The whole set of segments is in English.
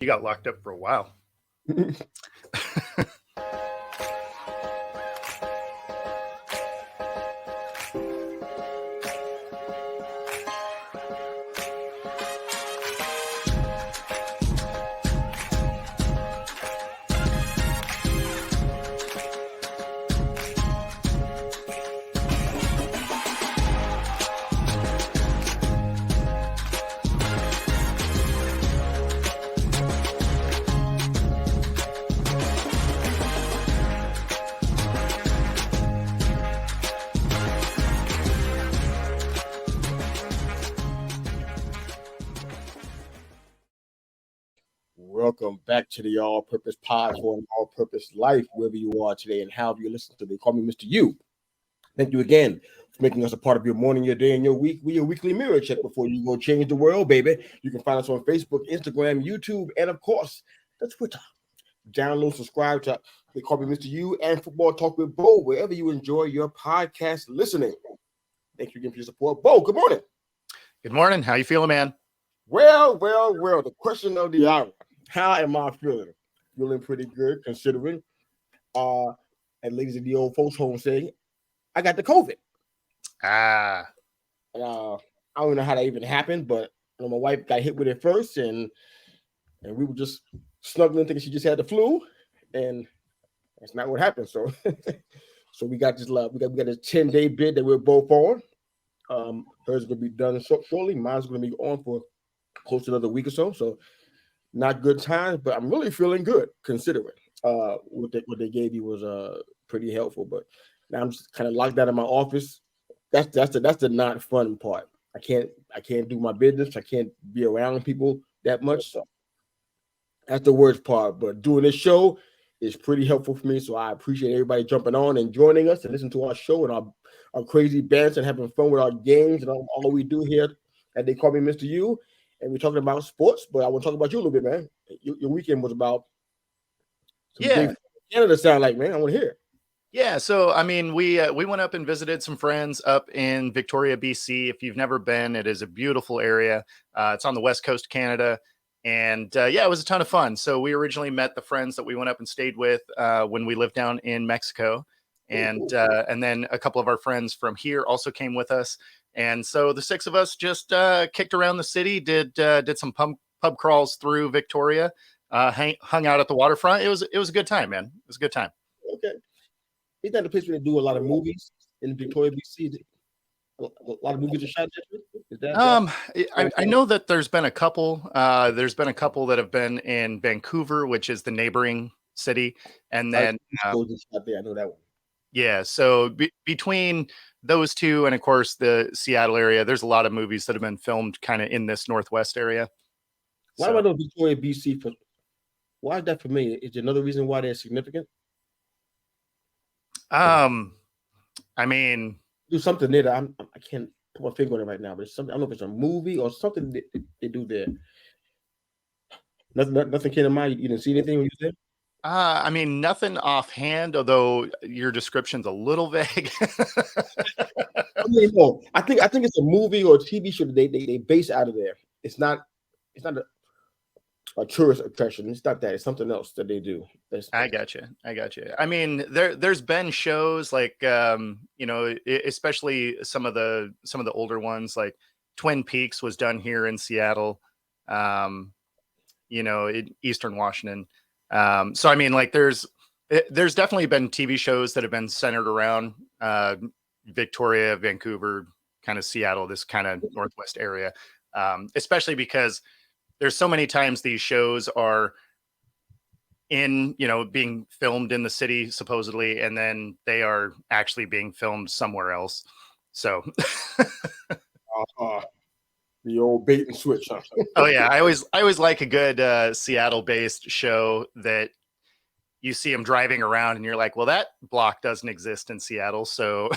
You got locked up for a while. Welcome back to the All-Purpose Pod for an All-Purpose Life, wherever you are today and however you listen to. They call me Mr. U. Thank you again for making us a part of your morning, your day, and your week. We your weekly mirror check before you go change the world, baby. You can find us on Facebook, Instagram, YouTube, and of course, the Twitter. Download, subscribe to They Call Me Mr. U and Football Talk with Bo, wherever you enjoy your podcast listening. Thank you again for your support. Bo, good morning. Good morning. How you feeling, man? Well. The question of the hour. How am I feeling? Feeling pretty good, considering, and ladies at the old folks home saying, I got the COVID. I don't know how that even happened, but my wife got hit with it first, and we were just snuggling, thinking she just had the flu, and that's not what happened. So, so we got this. We got a 10-day bid that we're both on. Hers is gonna be done shortly. Mine's gonna be on for close to another week or so. So. Not good times, but I'm really feeling good considering what they gave you was pretty helpful. But now I'm just kind of locked out of my office. That's the not fun part. I can't do my business. I can't be around people that much. So that's the worst part. But doing this show is pretty helpful for me. So I appreciate everybody jumping on and joining us and listening to our show and our crazy bands and having fun with our games and all we do here. And They Call Me Mr. U. And we're talking about sports, but I want to talk about you a little bit, man. Your weekend was about Canada sound like, man. I want to hear. Yeah, so I mean, we went up and visited some friends up in Victoria, BC. If you've never been, it is a beautiful area. It's on the west coast of Canada, and it was a ton of fun. So we originally met the friends that we went up and stayed with when we lived down in Mexico, and then a couple of our friends from here also came with us. And so the six of us just kicked around the city, did some pub crawls through Victoria, hung out at the waterfront. It was a good time, man. It was a good time. Okay. Isn't that the place where they do a lot of movies in Victoria, BC? A lot of movies are shot there? Is that I know that there's been a couple. There's been a couple that have been in Vancouver, which is the neighboring city. And then I know that one. Yeah, so between those two and, of course, the Seattle area, there's a lot of movies that have been filmed kind of in this Northwest area. Why do I know Victoria, BC? Why is that for me? Is there another reason why they're significant? I mean, do something there that I can't put my finger on it right now, but it's something. I don't know if it's a movie or something they do there. Nothing came to mind. You didn't see anything when you was there? I mean, nothing offhand, although your description's a little vague. I mean, no, I think it's a movie or a TV show that they base out of there. It's not a tourist attraction. It's not that. It's something else that they do. I got you. I mean, there's been shows like especially some of the older ones, like Twin Peaks was done here in Seattle, in Eastern Washington. So I mean, like there's definitely been TV shows that have been centered around Victoria, Vancouver, kind of Seattle, this kind of Northwest area, especially because there's so many times these shows are being filmed in the city supposedly, and then they are actually being filmed somewhere else. So the old bait and switch. Huh? Oh yeah, I always like a good Seattle-based show that you see them driving around, and you're like, well, that block doesn't exist in Seattle, so.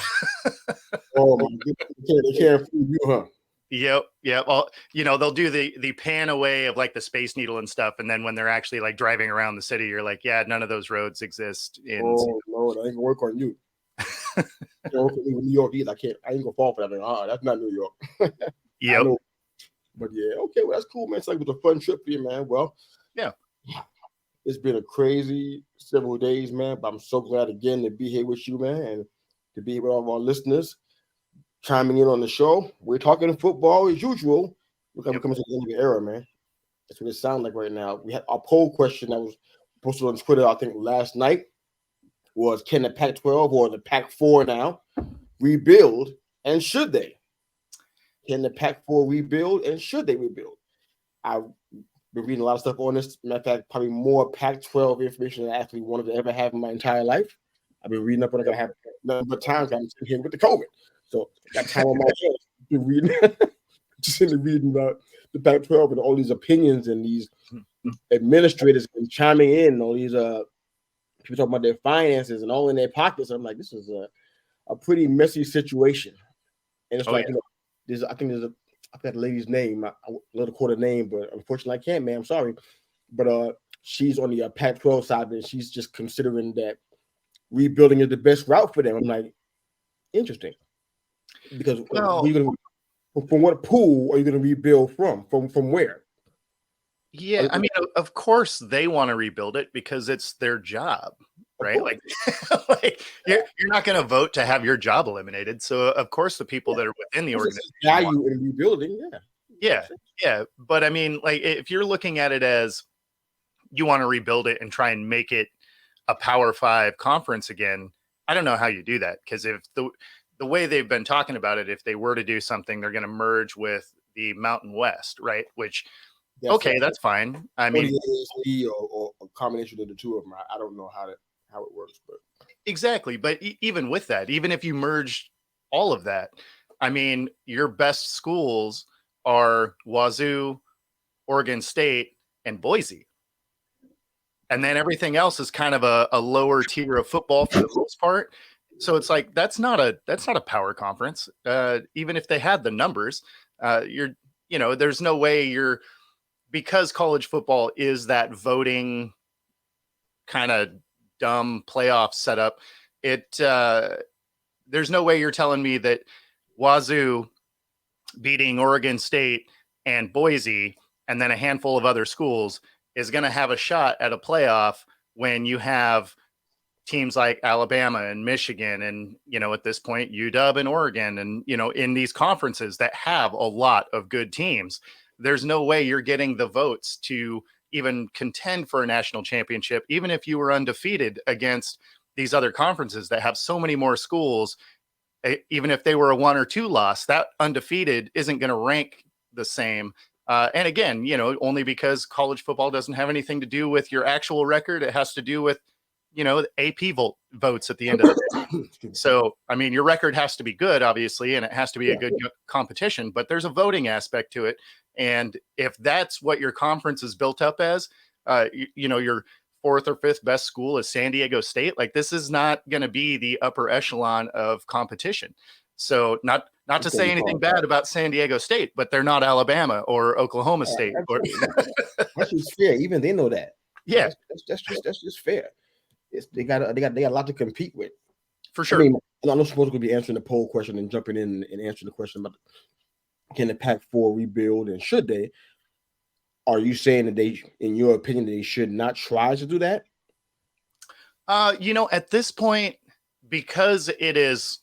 Oh my goodness, they can't fool you, huh? Yep. Well, they'll do the pan away of like the Space Needle and stuff, and then when they're actually like driving around the city, you're like, yeah, none of those roads exist in. Oh Lord, I ain't gonna work on you. I don't work in New York either. I ain't gonna fall for that. That's not New York. Yep. But yeah, okay, well that's cool, man. It's like it was a fun trip for you, man. Well, Yeah. It's been a crazy several days, man. But I'm so glad again to be here with you, man, and to be here with all of our listeners chiming in on the show. We're talking football as usual. Look like we're coming to the end of the era, man. That's what it sounds like right now. We had our poll question that was posted on Twitter, I think, last night was, can the Pac-12 or the Pac-4 now rebuild, and should they? Can the Pac-4 rebuild, and should they rebuild? I've been reading a lot of stuff on this. Matter of fact, probably more Pac-12 information than I actually wanted to ever have in my entire life. I've been reading up on it. I have nothing but time. I'm sitting here with the COVID, so I got time on my hands. Been reading, just in reading about the Pac-12 and all these opinions and these administrators and chiming in, all these people talking about their finances and all in their pockets. I'm like, this is a pretty messy situation, and it's like, you know, I think there's I forgot the lady's name. I let her quote her name, but unfortunately I can't, man. I'm sorry, but she's on the Pac-12 side, and she's just considering that rebuilding is the best route for them. I'm like, interesting, because from what pool are you going to rebuild from? From where? Yeah, I mean, of course they want to rebuild it because it's their job, right? Like, like you're not going to vote to have your job eliminated. So of course the people that are within the organization value in rebuilding, yeah. But I mean, like, if you're looking at it as you want to rebuild it and try and make it a Power 5 conference again, I don't know how you do that, because if the way they've been talking about it, if they were to do something, they're going to merge with the Mountain West, right? Which that's fine. I mean, or a combination of the two of them. I don't know how it works, but exactly. But even with that, even if you merge all of that, I mean, your best schools are Wazoo, Oregon State, and Boise. And then everything else is kind of a lower tier of football for the most part. So it's like that's not a power conference. Even if they had the numbers, there's no way because college football is that voting kind of dumb playoff setup. There's no way you're telling me that Wazoo beating Oregon State and Boise and then a handful of other schools is going to have a shot at a playoff when you have teams like Alabama and Michigan and, at this point, UW and Oregon and, in these conferences that have a lot of good teams. There's no way you're getting the votes to even contend for a national championship, even if you were undefeated against these other conferences that have so many more schools. Even if they were a 1 or 2 loss, that undefeated isn't going to rank the same. And again, only because college football doesn't have anything to do with your actual record. It has to do with, AP votes at the end of the day. So, I mean, your record has to be good, obviously, and it has to be a good competition, but there's a voting aspect to it. And if that's what your conference is built up as, your 4th or 5th best school is San Diego State. Like, this is not going to be the upper echelon of competition. So not to say anything bad about San Diego State, but they're not Alabama or Oklahoma State. That's just fair. Even they know that. Yeah, that's just fair. They got a lot to compete with, for sure. I mean, I'm not supposed to be answering the poll question and jumping in and answering the question about can the Pac-4 rebuild and should they? Are you saying that they, in your opinion, they should not try to do that? At this point, because it is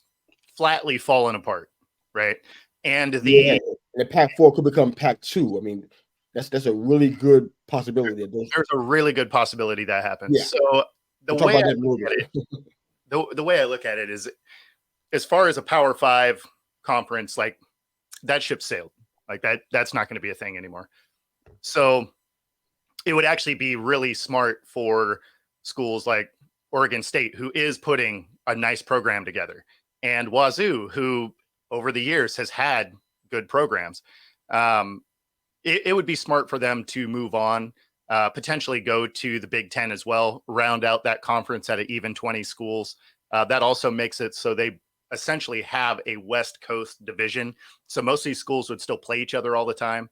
flatly fallen apart, right? And the Pac-4 could become Pac-2. I mean, that's a really good possibility. There's a really good possibility that happens. Yeah. So the way I look at it is, as far as a Power 5 conference, like, that ship sailed. Like, that's not going to be a thing anymore. So it would actually be really smart for schools like Oregon State, who is putting a nice program together, and Wazoo, who over the years has had good programs. It would be smart for them to move on, potentially go to the Big Ten as well, round out that conference at an even 20 schools. That also makes it so they essentially have a West Coast division. So most of these schools would still play each other all the time.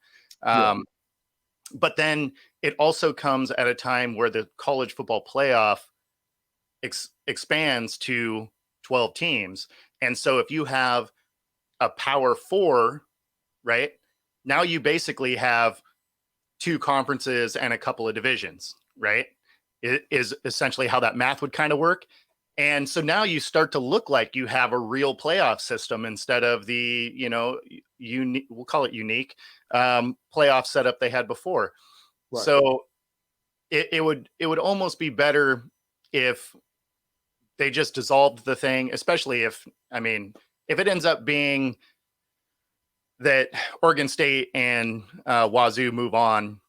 But then it also comes at a time where the college football playoff expands to 12 teams. And so if you have a Power 4, right, now you basically have two conferences and a couple of divisions, right? It is essentially how that math would kind of work. And so now you start to look like you have a real playoff system instead of the, unique, we'll call it unique, playoff setup they had before. Right. So it would almost be better if they just dissolved the thing, especially if it ends up being that Oregon State and Wazoo move on,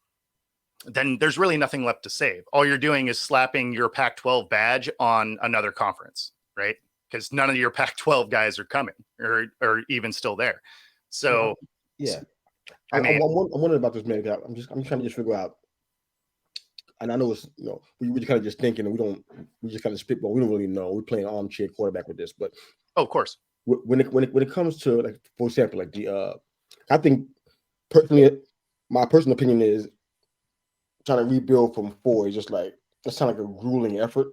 then there's really nothing left to save. All you're doing is slapping your Pac-12 badge on another conference, right? Because none of your Pac-12 guys are coming or even still there. So, yeah, I'm wondering about this, man. I'm trying to just figure out. And I know it's we kind of just thinking, and we just kind of spitball. We don't really know. We're playing armchair quarterback with this, but of course, when it comes to, like, for example, like I think personally, my personal opinion is trying to rebuild from 4 is just like, that sounds like a grueling effort.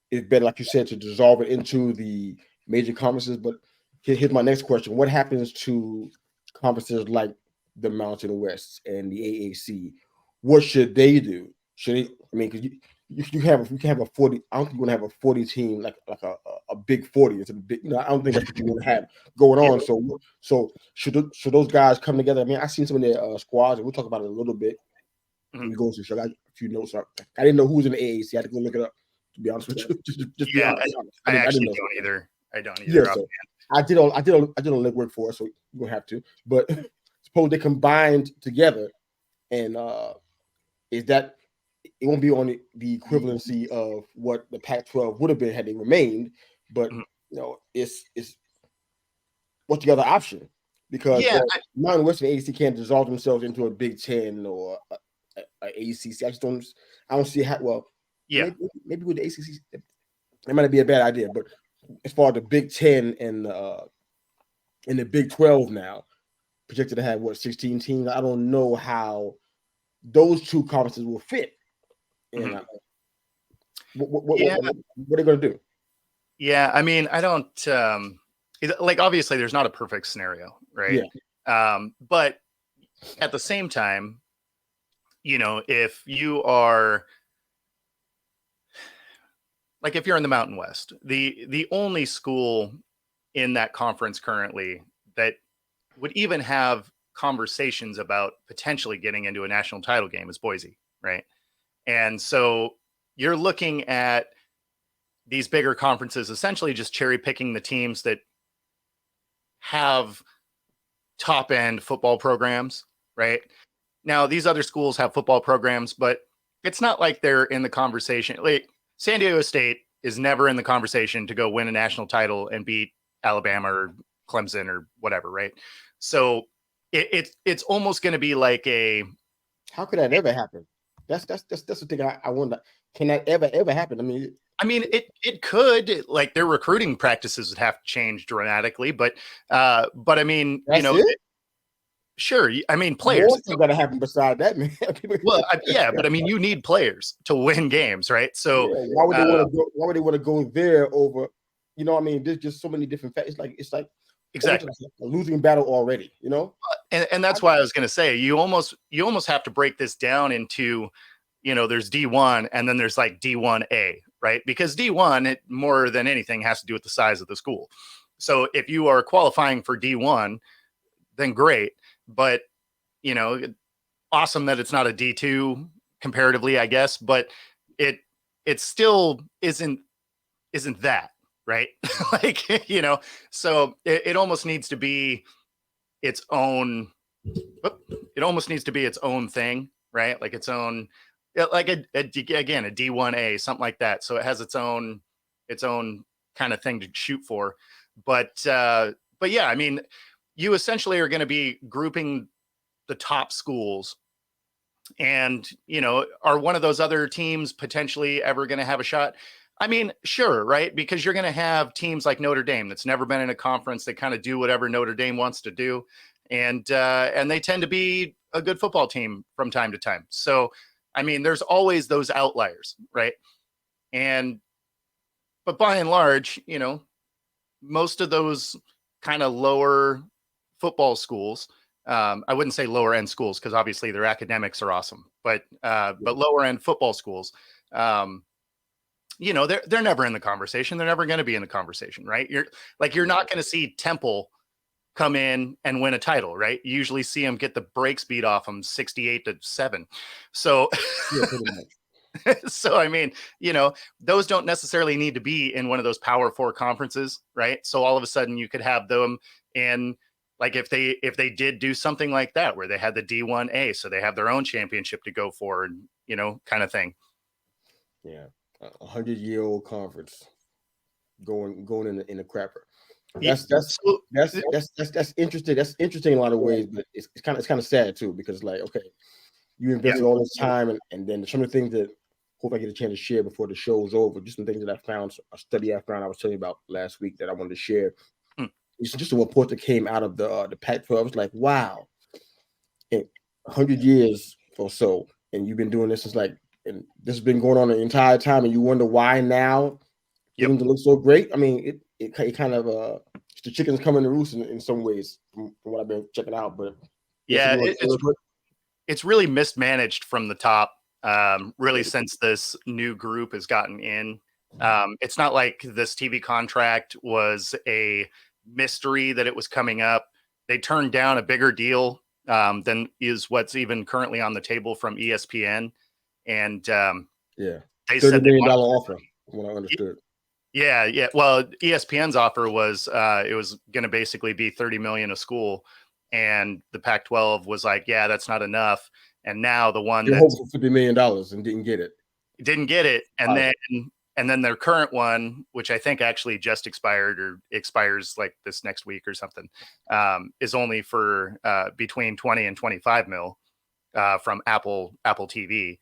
It's better, like you said, to dissolve it into the major conferences. But here's my next question: what happens to conferences like the Mountain West and the AAC? What should they do? Should they? I mean, because you can have a 40. I don't think you're gonna have a 40 team like a big 40. It's a big. I don't think that's what you're gonna have going on. So should those guys come together? I mean, I've seen some of their squads, and we'll talk about it a little bit. Mm-hmm. We go through. So I got a few notes. I didn't know who was in the AAC. I had to go look it up. To be honest with you, just be honest. I actually don't don't either. I don't either. Yeah, so I did a legwork for it, so you don't have to. But suppose they combined together, and is that it won't be on the equivalency of what the Pac-12 would have been had they remained, but it's what's the other option? Because Mountain West and ACC can't dissolve themselves into a Big Ten or a ACC. I don't see how. Well, maybe with the ACC, it might be a bad idea. But as far as the Big Ten and the Big 12 now, projected to have 16 teams. I don't know how those two conferences will fit. And what are they going to do? Yeah, I mean, I don't like. Obviously, there's not a perfect scenario, right? Yeah. But at the same time, if you are like, if you're in the Mountain West, the only school in that conference currently that would even have conversations about potentially getting into a national title game is Boise, right? And so you're looking at these bigger conferences essentially just cherry picking the teams that have top end football programs, right? Now, these other schools have football programs, but it's not like they're in the conversation. Like, San Diego State is never in the conversation to go win a national title and beat Alabama or Clemson or whatever, right? So it's almost going to be like how could that ever happen? That's the thing I wonder. Can that ever happen? I mean, it could. Like, their recruiting practices would have to change dramatically, but I mean, sure. I mean, players. What's going to happen beside that, man? Well, yeah, but I mean, you need players to win games, right? So why would they want to go? Why would they want to go there over? There's just so many different factors. It's like exactly a losing battle already. And that's why I was going to say you almost have to break this down into, there's D1 and then there's like D1A, right? Because D1, it more than anything has to do with the size of the school. So if you are qualifying for D1, then great. But, awesome that it's not a D2 comparatively, I guess, but it still isn't that, right? Like, so it almost needs to be its own, it almost needs to be its own thing, right? Like its own, like again, a D1A, something like that. So it has its own kind of thing to shoot for. But yeah, I mean, you essentially are going to be grouping the top schools, and are one of those other teams potentially ever going to have a shot? I mean, sure, right? Because you're going to have teams like Notre Dame that's never been in a conference. They kind of do whatever Notre Dame wants to do, and they tend to be a good football team from time to time. So, I mean, there's always those outliers, right? But by and large, most of those kind of lower football schools I wouldn't say lower end schools because obviously their academics are awesome, but lower end football schools, they're never in the conversation. They're never going to be in the conversation, right? You're not going to see Temple come in and win a title, right? You usually see them get the brakes beat off them 68-7. So, Yeah, pretty much. so I mean, those don't necessarily need to be in one of those Power Four conferences, right? So all of a sudden you could have them in, like, if they did do something like that where they had the D1A, so they have their own championship to go for, and kind of thing. Yeah, 100-year-old conference going in the crapper. That's interesting. That's interesting in a lot of ways, but it's kind of sad too, because like, okay, you invested all this time, and then some of the things that hope I get a chance to share before the show's over. Just some things that I found, a study I found I was telling you about last week that I wanted to share. It's just a report that came out of the Pac-12. It's like, wow, in 100 years or so, and you've been doing this since and this has been going on the entire time, and you wonder why now things look so great. I mean, it kind of the chickens coming to roost in some ways from what I've been checking out. But yeah, it's really mismanaged from the top. Really, since this new group has gotten in, it's not like this TV contract was a mystery that it was coming up. They turned down a bigger deal than is what's even currently on the table from ESPN, and they said $30 million offer, from what I understood. Yeah. Well, ESPN's offer was it was going to basically be $30 million a school, and the Pac-12 was like, yeah, that's not enough. And now the one that hoped for $50 million and didn't get it, and then their current one, which I think actually just expired or expires like this next week or something, is only for between 20 and 25 mil from Apple TV.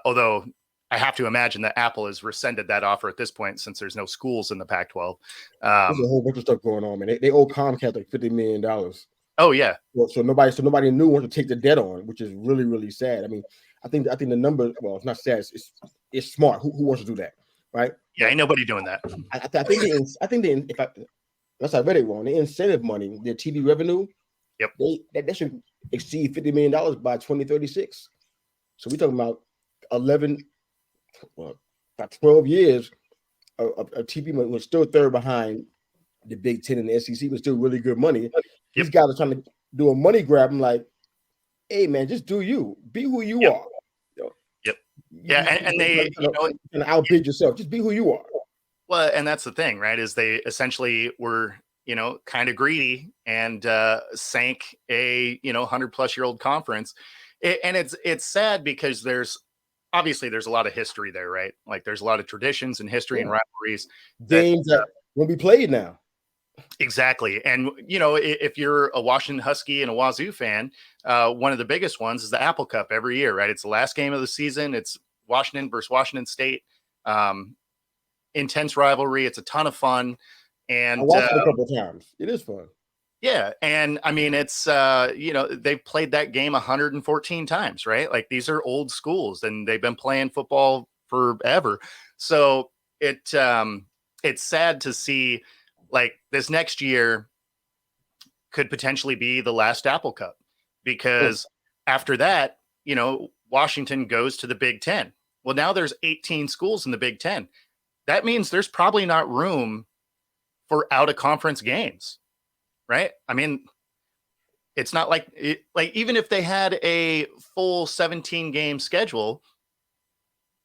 Although I have to imagine that Apple has rescinded that offer at this point, since there's no schools in the Pac-12. There's a whole bunch of stuff going on, man. They owe Comcast like $50 million. Oh yeah. So nobody knew what to take the debt on, which is really, really sad. I mean, I think the number, well, it's not sad. It's smart. Who wants to do that, right? Yeah, ain't nobody doing that. I think unless I read it wrong, the incentive money, their TV revenue, that should exceed $50 million by 2036. So we're talking about 12 years of TV money. Was still third behind the Big Ten and the SEC, but still really good money. These guys are trying to do a money grab. I'm like, hey man, just do you. Be who you are. Yeah, and they and outbid yourself. Just be who you are. Well, and that's the thing, right? Is they essentially were, kind of greedy and sank a 100-plus-year-old conference. And it's sad because there's a lot of history there, right? Like there's a lot of traditions and history and rivalries. Games that won't be played now. Exactly. And, if you're a Washington Husky and a Wazoo fan, one of the biggest ones is the Apple Cup every year, right? It's the last game of the season. It's Washington versus Washington State. Intense rivalry. It's a ton of fun. And I watched it a couple of times. It is fun. Yeah. And I mean, it's, they've played that game 114 times, right? Like these are old schools and they've been playing football forever. So it's sad to see, like, this next year could potentially be the last Apple Cup, because after that, Washington goes to the Big Ten. Well, now there's 18 schools in the Big Ten. That means there's probably not room for out of conference games, right? I mean, it's not like even if they had a full 17 game schedule,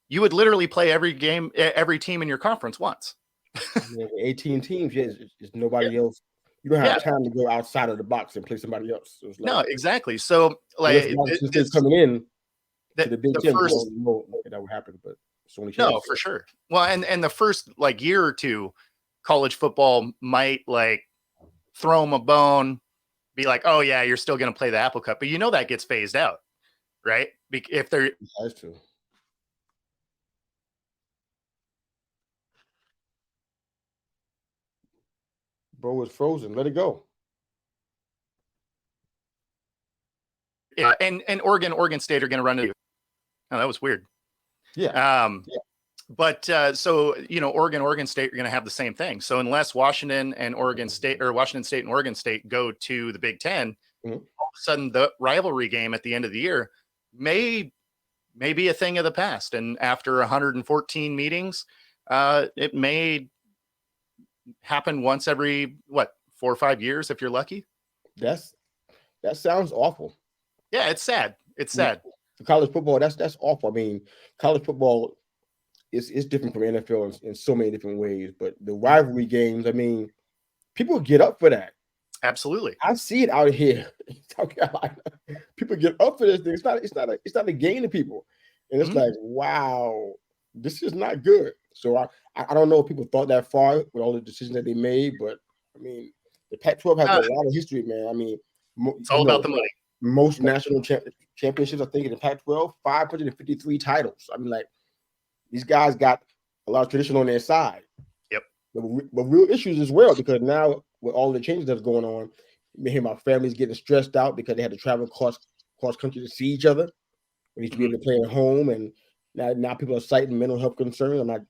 you would literally play every team in your conference once. 18 teams, there's nobody else. You don't have time to go outside of the box and play somebody else. So no, exactly. So it's coming in to the Big Ten. First, that would happen, but it's only no, for sure. Well, and the first year or two, college football might throw them a bone, be like, oh yeah, you're still going to play the Apple Cup, but that gets phased out, right? If they're that's true. Bro is frozen. Let it go. Yeah, and Oregon State are going to run into. Oh, that was weird. Yeah. But so Oregon State are going to have the same thing. So unless Washington State and Oregon State go to the Big Ten, Mhm. All of a sudden, the rivalry game at the end of the year may be a thing of the past. And after 114 meetings, it may happen once every 4 or 5 years if you're lucky. That sounds awful. Yeah, it's sad. It's I mean, sad. for college football, that's awful. I mean, college football is different from NFL in so many different ways. But the rivalry games, I mean, people get up for that. Absolutely. I see it out here in South Carolina. People get up for this thing. It's not a game to people. And it's like, wow, this is not good. So I don't know if people thought that far with all the decisions that they made, but I mean, the Pac-12 has a lot of history, man. I mean, It's all about the money. Most national championships, I think, in the Pac-12, 553 titles. I mean, like, these guys got a lot of tradition on their side. Yep. But real issues as well, because now with all the changes that's going on, you hear my family's getting stressed out because they had to travel cross country to see each other. We need to be able to play at home, and now people are citing mental health concerns. I'm not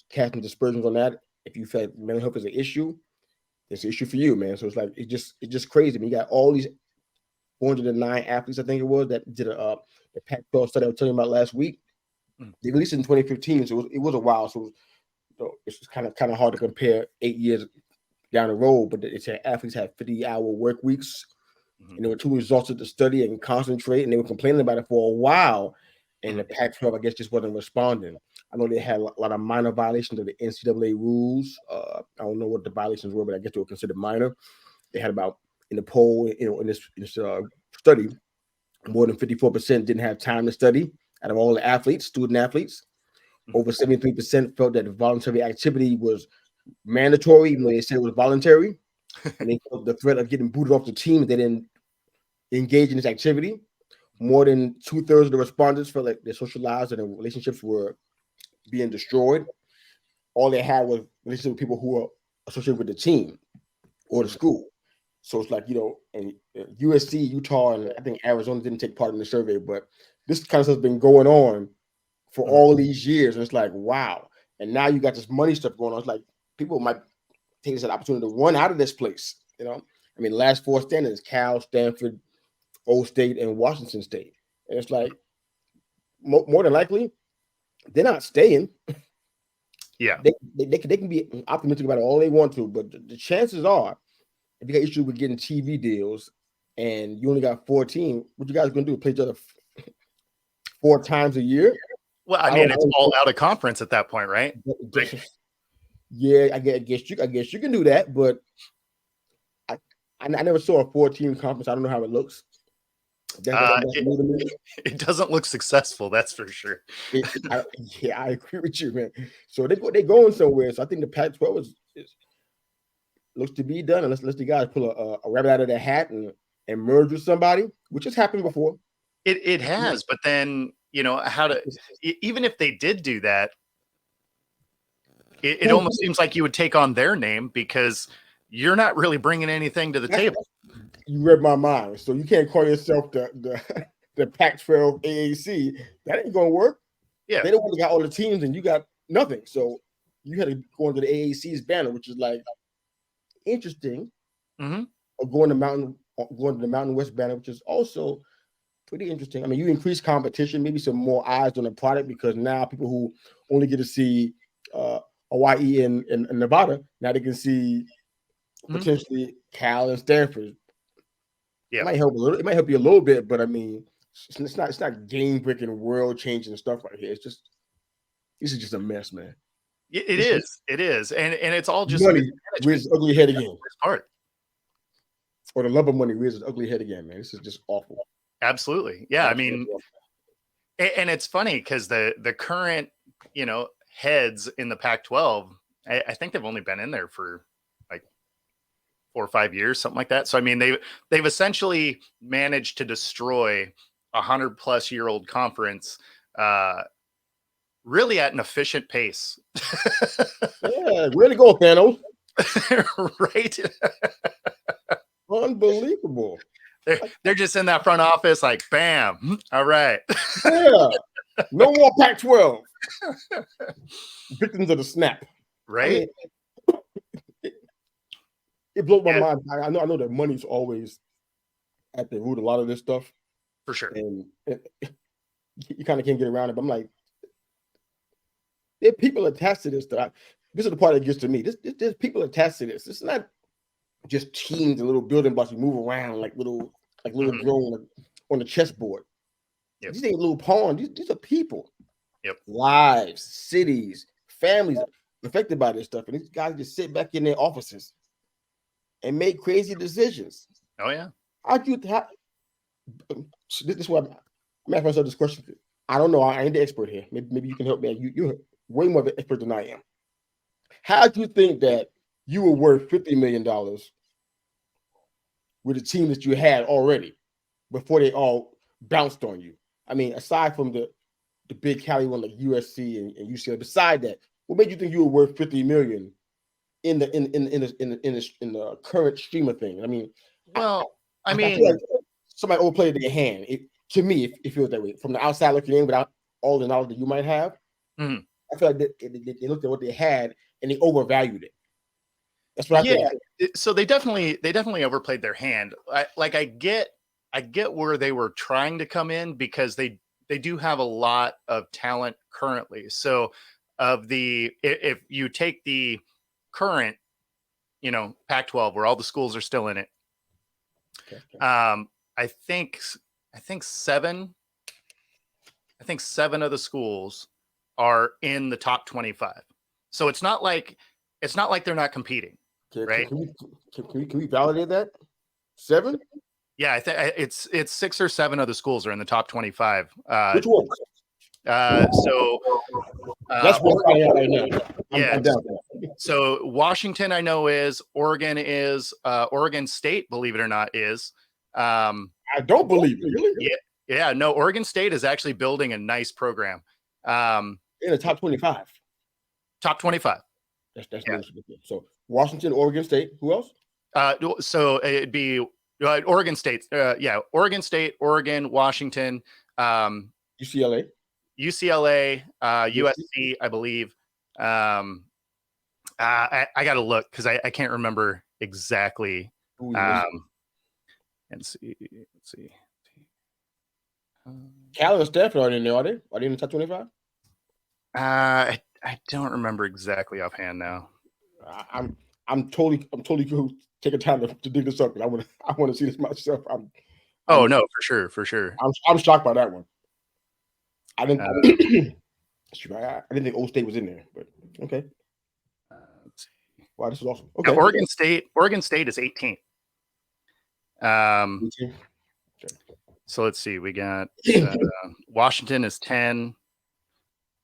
casting dispersions on that. If you feel mental health is an issue, it's an issue for you, man. So it's like it's just crazy. I mean, you got all these 409 athletes, I think it was, that did the Pac-12 study I was telling you about last week. They released it in 2015, so it was a while. So it's kind of hard to compare 8 years down the road. But it said athletes had 50-hour work weeks, and there were 2 results of the study and concentrate, and they were complaining about it for a while. And the Pac-12, I guess, just wasn't responding. I know they had a lot of minor violations of the NCAA rules. I don't know what the violations were, but I guess they were considered minor. They had about, in the poll, in this study, more than 54% didn't have time to study out of all the athletes, student athletes. Over 73% felt that the voluntary activity was mandatory, even though they said it was voluntary. And they felt the threat of getting booted off the team if they didn't engage in this activity. More than 2/3 of the respondents felt like their social lives and their relationships were being destroyed. All they had was relationships with people who were associated with the team or the school. So it's like, and USC, Utah, and I think Arizona didn't take part in the survey, but this kind of stuff has been going on for all these years. And it's like, wow. And now you got this money stuff going on. It's like people might take this as an opportunity to run out of this place. I mean, the last 4 standings: Cal, Stanford, Old State, and Washington State. And it's like, more than likely, they're not staying. Yeah. They can be optimistic about it all they want to, but the chances are, if you got issues with getting TV deals and you only got 14, what you guys going to do? Play each other 4 times a year? Well, I mean, it's all out of conference at that point, right? Yeah, I guess you can do that, but I never saw a 4-team conference. I don't know how it looks. It doesn't look successful, that's for sure. I agree with you, man. So they're going somewhere. So I think the Pac-12 is looks to be done, unless the guys pull a rabbit out of their hat and merge with somebody, which has happened before. It has, but then even if they did do that, it almost seems like you would take on their name because you're not really bringing anything to the table. You read my mind. So you can't call yourself the Pac-12 AAC. That ain't gonna work. Yeah, they don't want to got all the teams and you got nothing. So you had to go under the AAC's banner, which is like interesting. Or going to the Mountain West banner, which is also pretty interesting. I mean, you increase competition, maybe some more eyes on the product, because now people who only get to see Hawaii and Nevada, now they can see potentially Cal and Stanford. Yeah, it might help a little. It might help you a little bit, but I mean, it's not game breaking, world changing stuff right here. This is just a mess, man. It is, and it's all just money rears its ugly head again. Part. Or the love of money rears its ugly head again, man. This is just awful. Absolutely, yeah. I mean, and it's funny because the current heads in the Pac-12, I think they've only been in there for like 4 or 5 years, something like that. So I mean, they've essentially managed to destroy 100-plus-year-old conference, really at an efficient pace. Yeah, really go, Thanos. Right. Unbelievable. They're just in that front office, like, bam. All right. Yeah. No more Pac-12. Victims of the snap. Right. I mean, it blew my mind. I know that money's always at the root of a lot of this stuff, For sure. and you kind of can't get around it. But I'm like, there are people attached to this. This is the part that gets to me. There's people attached to this. It's not just teams and little building blocks you move around like little Mhm. drone on the chessboard. Yep. These ain't little pawns. These are people. Yep. Lives, cities, families affected by this stuff, and these guys just sit back in their offices and make crazy decisions. Oh yeah. This is what I'm asking myself this question. I don't know. I ain't the expert here. Maybe you can help me. You're way more of an expert than I am. How do you think that you were worth $50 million with the team that you had already before they all bounced on you? I mean, aside from the big Cali one like USC and UCLA, beside that, what made you think you were worth $50 million in the current stream of things? I mean, Well, I I feel mean, like somebody overplayed their hand. To me, it feels that way. From the outside looking in, without all the knowledge that you might have, mhm. I feel like they looked at what they had and they overvalued it. That's what I Yeah. think. So they definitely overplayed their hand. I get where they were trying to come in because they do have a lot of talent currently. So if you take the current, Pac-12 where all the schools are still in it, Okay. I think I think seven I think seven of the schools are in the top 25. So it's not like they're not competing, Okay. right? Can we validate that? 7? Yeah, I think it's six or seven of the schools are in the top 25. Which ones? So That's what I'm finding out right now. yeah, I'm down for that. so Washington I know is, Oregon is, Oregon State, believe it or not, is. I don't believe it. Really? Yeah, yeah, no, Oregon State is actually building a nice program. In the top 25. Top 25. That's Yeah. news. So Washington, Oregon State. Who else? So it'd be Oregon State. Yeah, Oregon State, Oregon, Washington, UCLA. UCLA, USC? USC, I believe. I got to look because I can't remember exactly. Who is missing? And see, let's see. Cal and Stanford are in there, are they? Are they in the top 25? I don't remember exactly offhand now. I'm totally cool taking time to dig this up, and I want to see this myself. Oh no, for sure. I'm shocked by that one. I didn't I didn't think Old State was in there, but okay. Let's see. Wow, this is awesome. Okay. Oregon State is 18. So let's see. We got Washington is 10.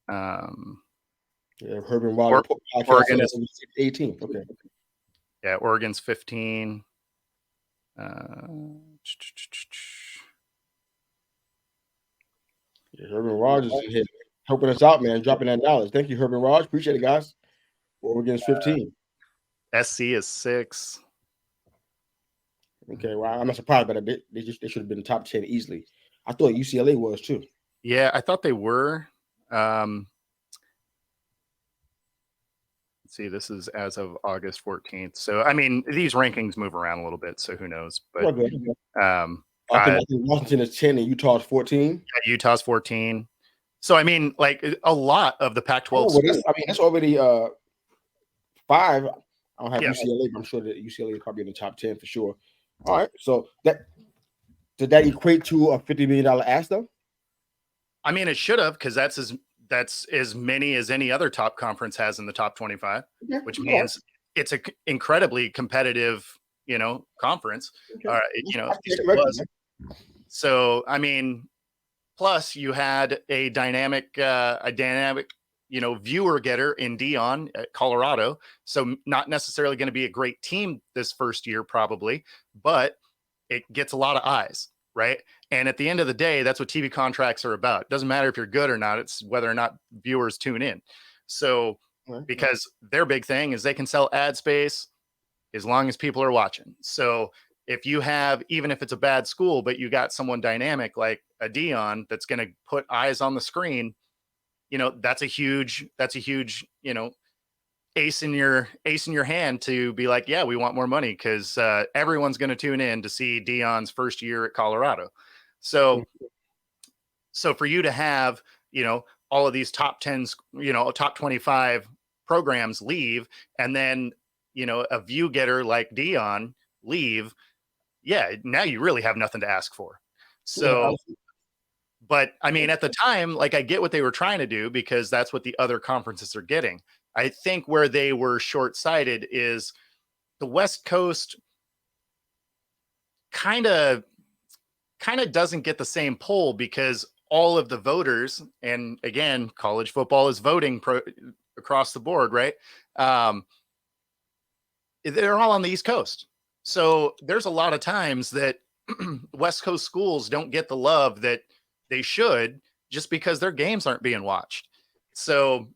Yeah, Herman Wilder Oregon is 18. Okay. Yeah, Oregon's 15. Yeah, Herman Rogers is here helping us out, man, dropping that knowledge. Thank you, Herman Rogers. Appreciate it, guys. Oregon's 15. SC is 6. Okay, well, I'm not surprised by that. They should have been top 10 easily. I thought UCLA was too. Yeah, I thought they were. Let's see, this is as of August 14th. So, I mean, these rankings move around a little bit, so who knows? But I think Washington is 10 and Utah's 14. Yeah, Utah's 14. So, I mean, like a lot of the Pac-12. That's already 5. I don't have Yeah. UCLA, but I'm sure that UCLA is probably in the top 10 for sure. All right, so did that equate to a $50 million ask though? I mean, it should have, because that's as many as any other top conference has in the top 25, which means it's a incredibly competitive, conference. Okay. It was. So, I mean, plus you had a dynamic, viewer getter in Dion at Colorado. So not necessarily going to be a great team this first year, probably, but it gets a lot of eyes, right? And at the end of the day, that's what TV contracts are about. It doesn't matter if you're good or not. It's whether or not viewers tune in. So because their big thing is they can sell ad space as long as people are watching. So if you have, even if it's a bad school, but you got someone dynamic like a Dion that's going to put eyes on the screen, that's a huge, ace in your hand to be like, yeah, we want more money because everyone's going to tune in to see Dion's first year at Colorado. So for you to have, all of these top 10s, top 25 programs leave, and then, a view getter like Dion leave, yeah, now you really have nothing to ask for. Yeah, So, but I mean, at the time, like, I get what they were trying to do because that's what the other conferences are getting. I think where they were short-sighted is the West Coast kind of doesn't get the same pull because all of the voters, and again, college football is voting across the board, right? Um, they're all on the East Coast. So there's a lot of times that West Coast schools don't get the love that they should just because their games aren't being watched. So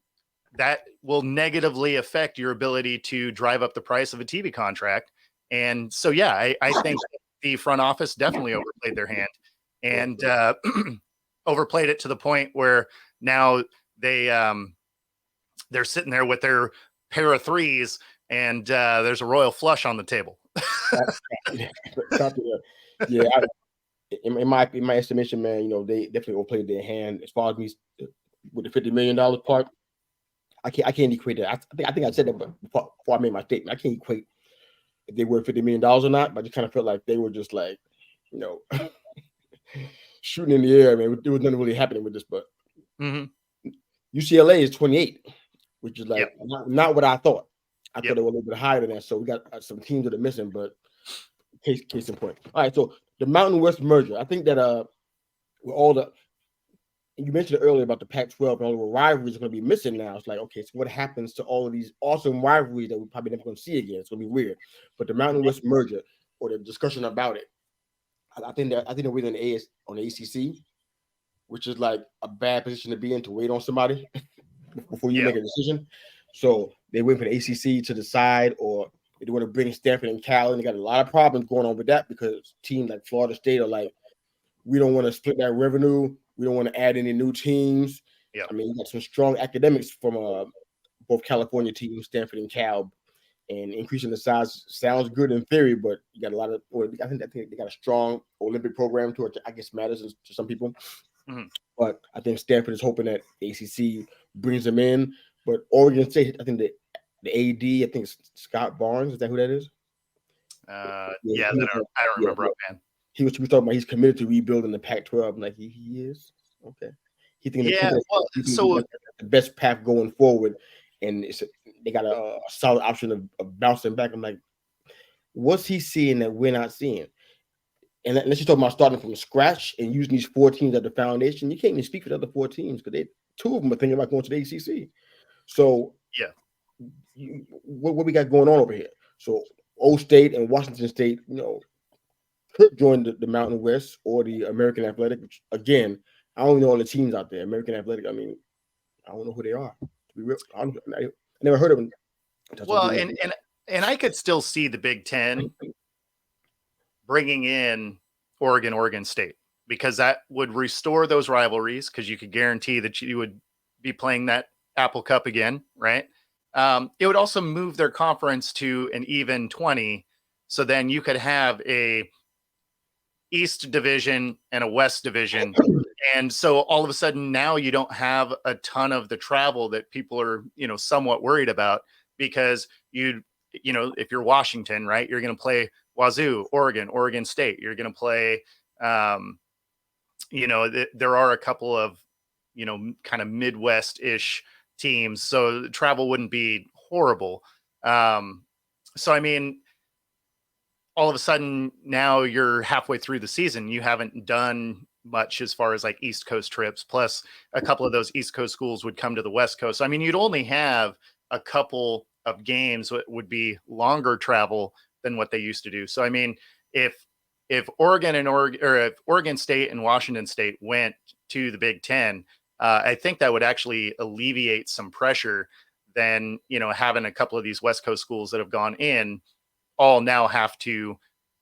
that will negatively affect your ability to drive up the price of a TV contract. And so, yeah, I think the front office definitely overplayed their hand and overplayed it to the point where now they're sitting there with their pair of threes and there's a royal flush on the table. yeah. In my estimation, man, they definitely overplayed their hand. As far as me with the $50 million part, I can't equate that. I think I said that before I made my statement. I can't equate if they were $50 million or not, but I just kind of felt like they were just like, you know, shooting in the air, man. There was nothing really happening with this, but UCLA is 28, which is like not what I thought. I thought they were a little bit higher than that. So we got some teams that are missing, but case in point. All right, so the Mountain West merger. I think that with all the you mentioned earlier about the Pac-12 and all the rivalries are going to be missing now. It's like, okay, so what happens to all of these awesome rivalries that we're probably never going to see again? It's going to be weird. But the Mountain West merger or the discussion about it, I think they're waiting on the ACC, which is like a bad position to be in to wait on somebody before you make a decision. So they wait for the ACC to decide, or they want to bring Stanford and Cal, and they got a lot of problems going on with that because teams like Florida State are like, we don't want to split that revenue. We don't want to add any new teams. Yeah. I mean, you got some strong academics from both California teams, Stanford and Cal, and increasing the size sounds good in theory, but you got a lot of. I think they got a strong Olympic program to it. I guess matters to some people, but I think Stanford is hoping that the ACC brings them in. But Oregon State, I think the AD, I think it's Scott Barnes. Is that who that is? I don't remember offhand. He was talking about he's committed to rebuilding the Pac-12. I'm like, he is? Okay. He thinks the best path going forward, and they got a solid option of bouncing back. I'm like, what's he seeing that we're not seeing? And unless you're talking about starting from scratch and using these 4 teams as the foundation, you can't even speak for the other 4 teams because 2 of them are thinking about going to the ACC. So, what we got going on over here? So, O State and Washington State, could join the Mountain West or the American Athletic, which, again, I don't know all the teams out there. American Athletic, I mean, I don't know who they are. To be real, I never heard of them. Well, and I could still see the Big Ten bringing in Oregon State, because that would restore those rivalries because you could guarantee that you would be playing that Apple Cup again, right? It would also move their conference to an even 20. So then you could have a East division and a West division. And so all of a sudden now you don't have a ton of the travel that people are, somewhat worried about, because if you're Washington, right, you're going to play Wazoo, Oregon State. You're going to play, there are a couple of, kind of Midwest-ish teams. So travel wouldn't be horrible. So, I mean, all of a sudden now you're halfway through the season. You haven't done much as far as like East Coast trips. Plus a couple of those East Coast schools would come to the West Coast. I mean, you'd only have a couple of games that would be longer travel than what they used to do. So, I mean, if if Oregon State and Washington State went to the Big Ten, I think that would actually alleviate some pressure than, having a couple of these West Coast schools that have gone in all now have to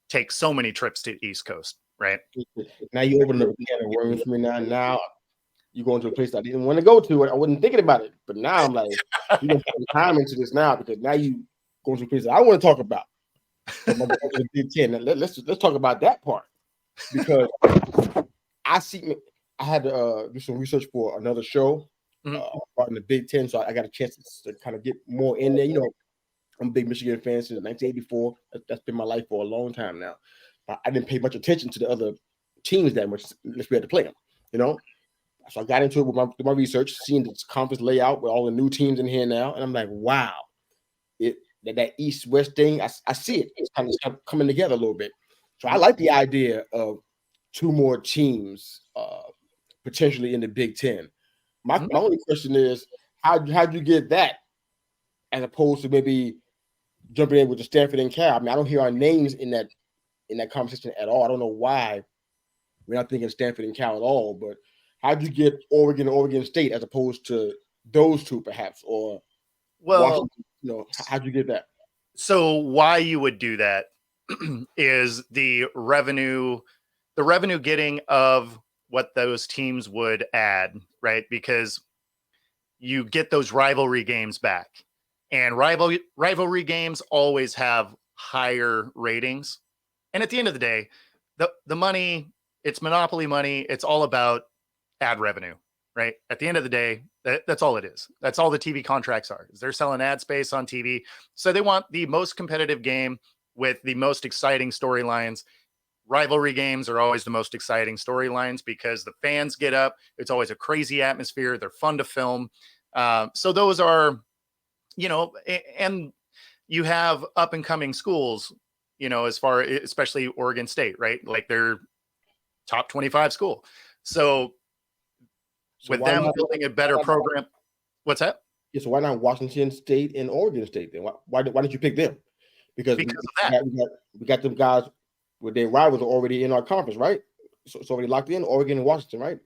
take so many trips to the East Coast, right? Now you open up a can of worms for me now. you going to a place I didn't want to go to, and I wasn't thinking about it. But now I'm like, you're gonna put time into this now because now you going to a place that I want to talk about. So I'm going to the Big Ten. Now, let's talk about that part because I had to do some research for another show about the Big Ten, so I got a chance to kind of get more in there. I'm a big Michigan fan since 1984. That's been my life for a long time now. But I didn't pay much attention to the other teams that much unless we had to play them. So I got into it with my research, seeing the conference layout with all the new teams in here now, and I'm like, wow, that East-West thing, I see it. It's kind of coming together a little bit. So I like the idea of 2 more teams potentially in the Big Ten. My only question is, how'd you get that as opposed to maybe jumping in with the Stanford and Cal? I mean, I don't hear our names in that conversation at all. I don't know why we're not thinking Stanford and Cal at all, but how'd you get Oregon and Oregon State as opposed to those two perhaps, or Washington? How'd you get that? So why you would do that is the revenue getting of what those teams would add, right? Because you get those rivalry games back, and rivalry games always have higher ratings. And at the end of the day, the money, it's monopoly money. It's all about ad revenue, right? At the end of the day, that's all it is. That's all the TV contracts are. They're selling ad space on TV. So they want the most competitive game with the most exciting storylines. Rivalry games are always the most exciting storylines because the fans get up. It's always a crazy atmosphere. They're fun to film. So those are, and you have up and coming schools, especially Oregon State, right? Like they're top 25 school. So with them building a better program, what's that? Yeah, so why not Washington State and Oregon State then? Why did you pick them? Because of that. We got them guys with their rivals already in our conference, right? So already locked in, Oregon and Washington, right?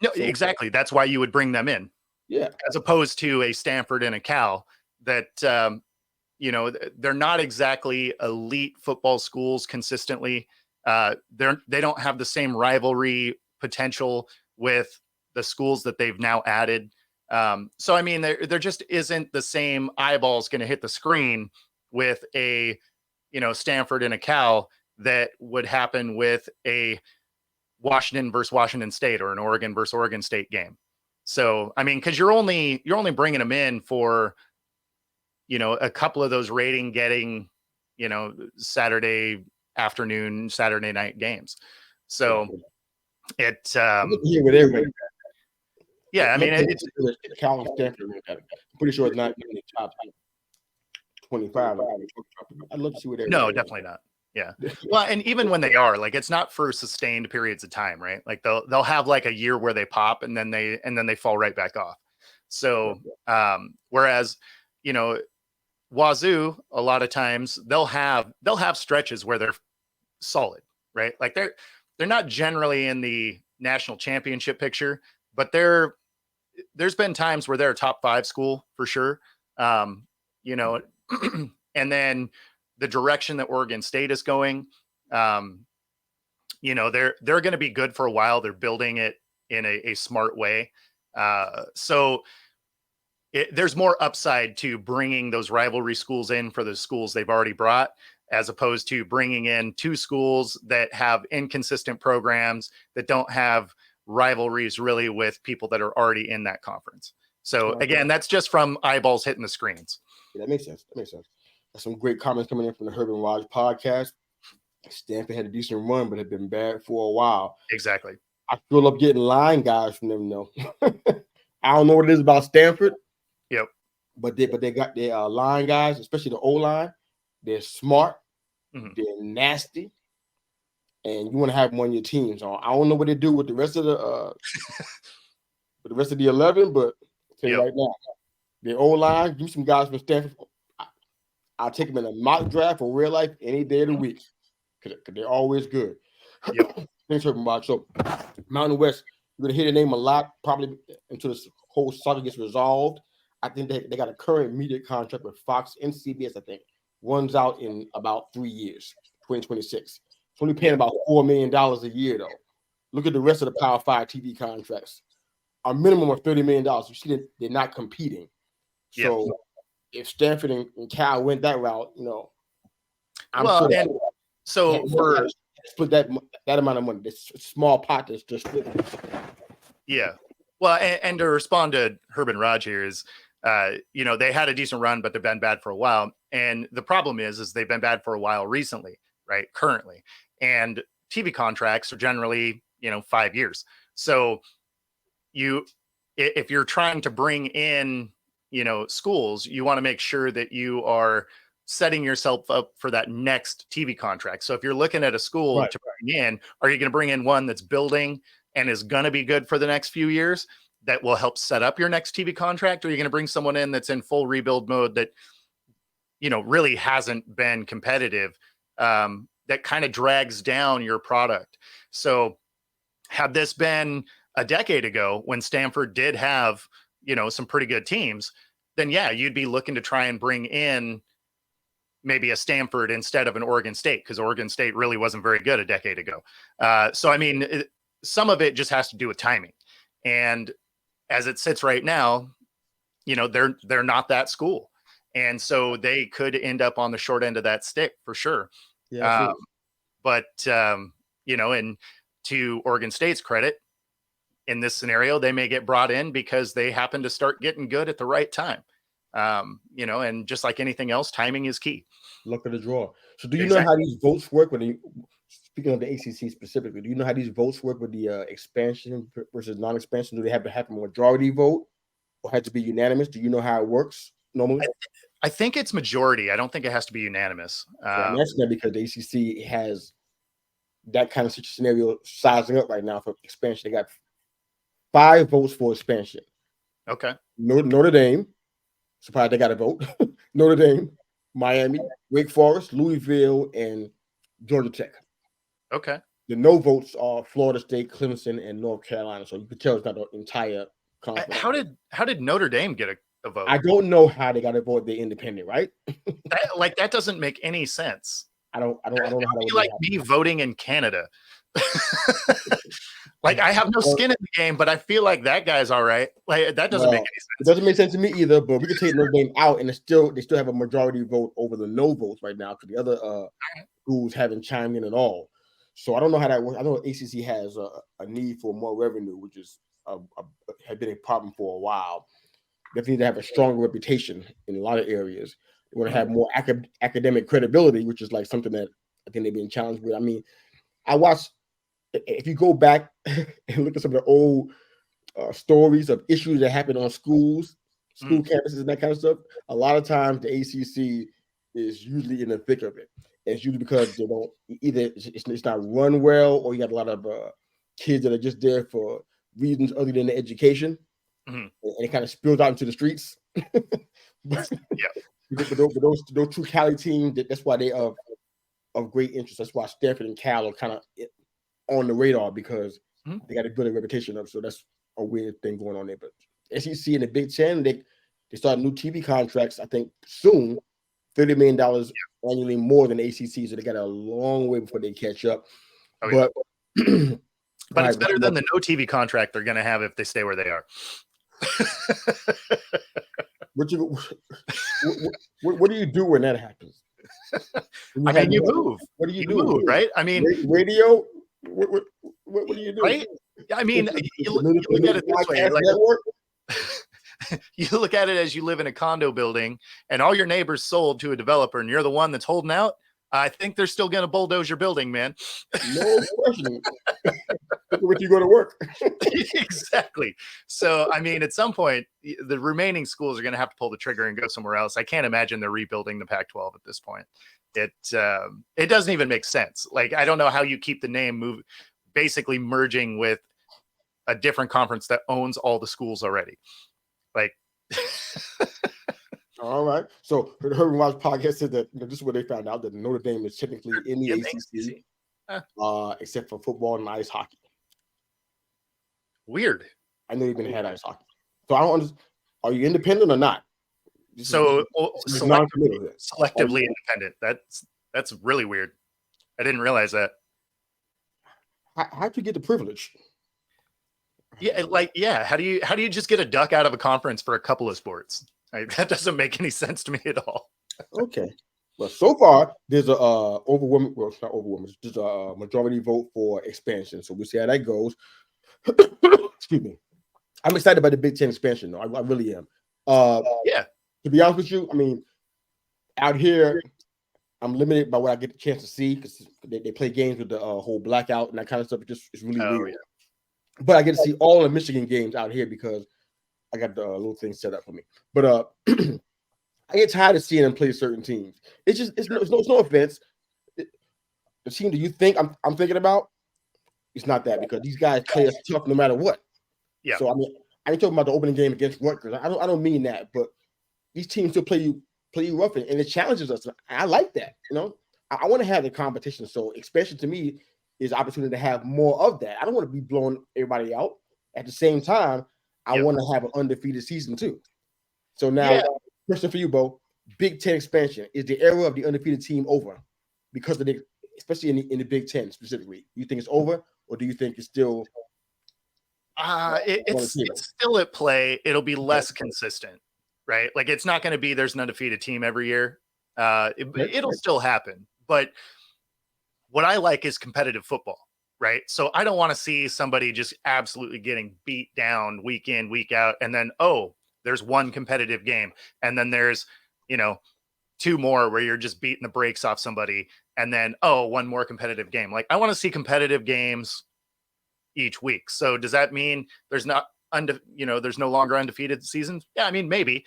No, exactly. That's why you would bring them in. Yeah. As opposed to a Stanford and a Cal that, they're not exactly elite football schools consistently. They don't have the same rivalry potential with the schools that they've now added. So, I mean, there just isn't the same eyeballs going to hit the screen with a, Stanford and a Cal that would happen with a Washington versus Washington State or an Oregon versus Oregon State game. So, I mean, because you're only bringing them in for, a couple of those rating getting, Saturday afternoon, Saturday night games. So it, with everybody. Yeah, I mean, it's Cal and Stanford. I'm pretty sure it's not in the top 25. I'd love to see what they're. No, definitely not. Yeah. Well, and even when they are, like, it's not for sustained periods of time, right? Like they'll have like a year where they pop and then they fall right back off. So whereas, Wazoo, a lot of times they'll have stretches where they're solid, right? Like they're not generally in the national championship picture, but there's been times where they're a top 5 school for sure. And then the direction that Oregon State is going, they're going to be good for a while. They're building it in a smart way. So there's more upside to bringing those rivalry schools in for the schools they've already brought, as opposed to bringing in 2 schools that have inconsistent programs that don't have rivalries really with people that are already in that conference. So again, that's just from eyeballs hitting the screens. Yeah, that makes sense. There's some great comments coming in from the Herb and Raj podcast. Stanford had a decent run, but had been bad for a while. Exactly. I feel up getting line guys from them though. I don't know what it is about Stanford. Yep. But they got their line guys, especially the O line. They're smart. Mm-hmm. They're nasty. And you want to have them on your team. So I don't know what they do with the rest of the with the 11, but I'll tell you right now, the O line, give me some guys from Stanford. I'll take them in a mock draft or real life any day of the week because they're always good. Yep. Thanks for about. So Mountain West, you're gonna hear the name a lot probably until this whole saga gets resolved. I think they got a current media contract with Fox and CBS. I think runs out in about 3 years, 2026. It's only paying about $4 million a year though. Look at the rest of the Power 5 TV contracts. a minimum of $30 million. You see that they're not competing. So if Stanford and Cal went that route, I'm sure so for split that amount of money, this small pot that's just split. Yeah. Well, and to respond to Herb and Raj here is, they had a decent run, but they've been bad for a while. And the problem is they've been bad for a while recently, right? Currently. And TV contracts are generally, 5 years. So if you're trying to bring in, schools, you want to make sure that you are setting yourself up for that next TV contract. So if you're looking at a school to bring in, are you going to bring in one that's building and is going to be good for the next few years that will help set up your next TV contract? Or are you going to bring someone in that's in full rebuild mode that, really hasn't been competitive, that kind of drags down your product? So had this been a decade ago when Stanford did have, some pretty good teams, then yeah, you'd be looking to try and bring in maybe a Stanford instead of an Oregon State, because Oregon State really wasn't very good a decade ago. So, I mean, some of it just has to do with timing. And as it sits right now, they're not that school. And so they could end up on the short end of that stick for sure. Yeah. But, and to Oregon State's credit, in this scenario, they may get brought in because they happen to start getting good at the right time. And just like anything else, timing is key. Luck of the draw. So do you know how these votes work speaking of the ACC specifically, do you know how these votes work with the expansion versus non-expansion? Do they have to have a majority vote or have to be unanimous? Do you know how it works normally? I think it's majority. I don't think it has to be unanimous. I'm asking that because the ACC has that kind of scenario sizing up right now for expansion. They got 5 votes for expansion. Okay. Notre Dame, surprised they got a vote. Notre Dame, Miami, Wake Forest, Louisville, and Georgia Tech. Okay. The no votes are Florida State, Clemson, and North Carolina. So you can tell it's not the entire conference. How did Notre Dame get a vote? I don't know how they got a vote. They're independent, right? that doesn't make any sense. I don't know how that would like me voting in Canada. Like I have no skin in the game, but I feel like that guy's all right. Like that doesn't make any sense. It doesn't make sense to me either. But we can take Notre Dame out, and they still have a majority vote over the no votes right now because the other schools haven't chimed in at all. So I don't know how that works. I know ACC has a need for more revenue, which is had been a problem for a while. Definitely need to have a stronger reputation in a lot of areas. They want to have more academic credibility, which is like something that I think they're being challenged with. I mean, I watched. If you go back and look at some of the old stories of issues that happen on school campuses, and that kind of stuff, a lot of times the ACC is usually in the thick of it. And it's usually because they don't either it's not run well, or you got a lot of kids that are just there for reasons other than the education, and it kind of spills out into the streets. But those two Cali teams, that's why they are of great interest. That's why Stanford and Cal are kind of on the radar because they got to build a reputation up. So that's a weird thing going on there. But SEC and the Big Ten, they start new TV contracts, I think, soon. $30 million annually more than ACC, so they got a long way before they catch up. But it's better than the no TV contract they're going to have if they stay where they are. What do you do when that happens? You move. What do you do? Move, right? I mean, radio. What do you do? Right? I mean, you look at it this way. You look at it as you live in a condo building and all your neighbors sold to a developer and you're the one that's holding out. I think they're still going to bulldoze your building, man. No question. When you go to work. Exactly. So, I mean, at some point, the remaining schools are going to have to pull the trigger and go somewhere else. I can't imagine they're rebuilding the Pac-12 at this point. It doesn't even make sense. Like, I don't know how you keep the name basically merging with a different conference that owns all the schools already. Like, all right. So the Herb and Raj podcast said that this is where they found out that Notre Dame is technically in the ACC, except for football and ice hockey. Weird. I know you've been had ice hockey, so I don't understand. Are you independent or not? Selectively independent. That's really weird. I didn't realize that. How'd you get the privilege? Yeah. How do you just get a duck out of a conference for a couple of sports? That doesn't make any sense to me at all. Okay. Well, so far there's a overwhelming. Well, it's not overwhelming. There's a majority vote for expansion. So we'll see how that goes. Excuse me. I'm excited about the Big Ten expansion, though. I really am. Yeah. To be honest with you, I mean, out here, I'm limited by what I get the chance to see because they play games with the whole blackout and that kind of stuff. It's really weird. Yeah. But I get to see all the Michigan games out here because I got the little thing set up for me. But I get tired of seeing them play certain teams. It's no offense. The team that you think I'm thinking about, it's not that because these guys play us tough no matter what. Yeah. So I mean, I ain't talking about the opening game against Rutgers. I don't mean that, but these teams still play you rough and it challenges us. I like that. I want to have the competition. So expansion to me is opportunity to have more of that. I don't want to be blowing everybody out. At the same time, I want to have an undefeated season too. So now, question for you, Bo: Big Ten expansion, is the era of the undefeated team over? Because of especially in the Big Ten specifically, you think it's over, or do you think it's still? It's still at play. It'll be less consistent, right? Like it's not going to be there's an undefeated team every year. It'll still happen, but what I like is competitive football, right? So I don't want to see somebody just absolutely getting beat down week in, week out, and then there's one competitive game, and then there's two more where you're just beating the brakes off somebody, and then one more competitive game. Like I want to see competitive games each week. So does that mean there's not there's no longer undefeated seasons? Yeah, I mean maybe,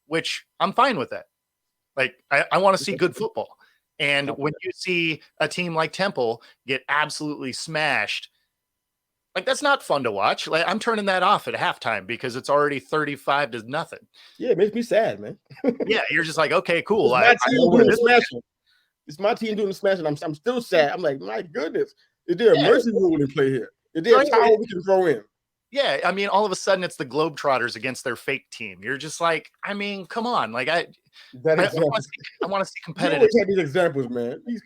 which I'm fine with that. Like I want to see good football. And when you see a team like Temple get absolutely smashed, like that's not fun to watch. Like I'm turning that off at halftime because it's already 35-0. Yeah, it makes me sad, man. Yeah, you're just like, okay, cool. It's my team doing the smashing. I'm still sad. I'm like, my goodness, is there a mercy rule in play here? Is there a towel we can throw in? Yeah, I mean, all of a sudden it's the Globetrotters against their fake team. You're just like, I mean, come on. Like I want to see competitive. You always have these examples, man. You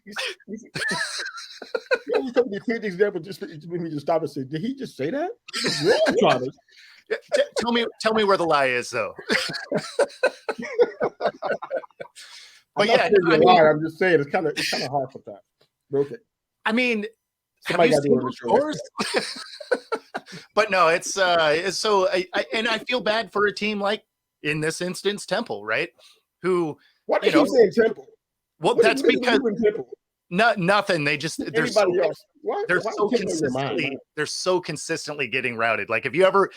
always have these crazy examples just for me to stop and say, did he just say that? Globetrotters. Tell me where the lie is, though. But I'm just saying it's kind of hard for that. Okay. I mean, somebody got to do scores? But no, it's so and I feel bad for a team like in this instance Temple, right? Who what do you saying Temple? Well, that's because nothing. They just they're so consistently getting routed. Like if you ever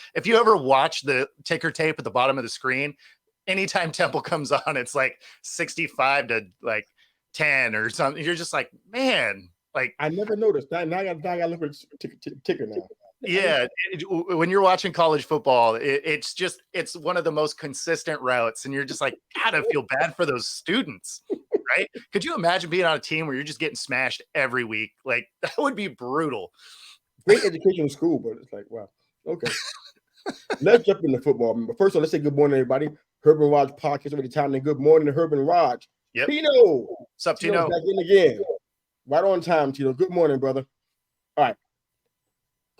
watch the ticker tape at the bottom of the screen, anytime Temple comes on, it's like 65-10 or something. You're just like, man, like I never noticed that. Now I got to look at the ticker now. Yeah, when you're watching college football, it's one of the most consistent routes, and you're just like, God, I feel bad for those students, right? Could you imagine being on a team where you're just getting smashed every week? Like that would be brutal. Great education in school, but it's like, wow, okay. Let's jump into football. But first of all, let's say good morning, everybody. Herb and Raj podcast over the time. And good morning to Herb and Raj. Yep. Tino, what's up, Tino? Back in again. Right on time, Tino. Good morning, brother. All right.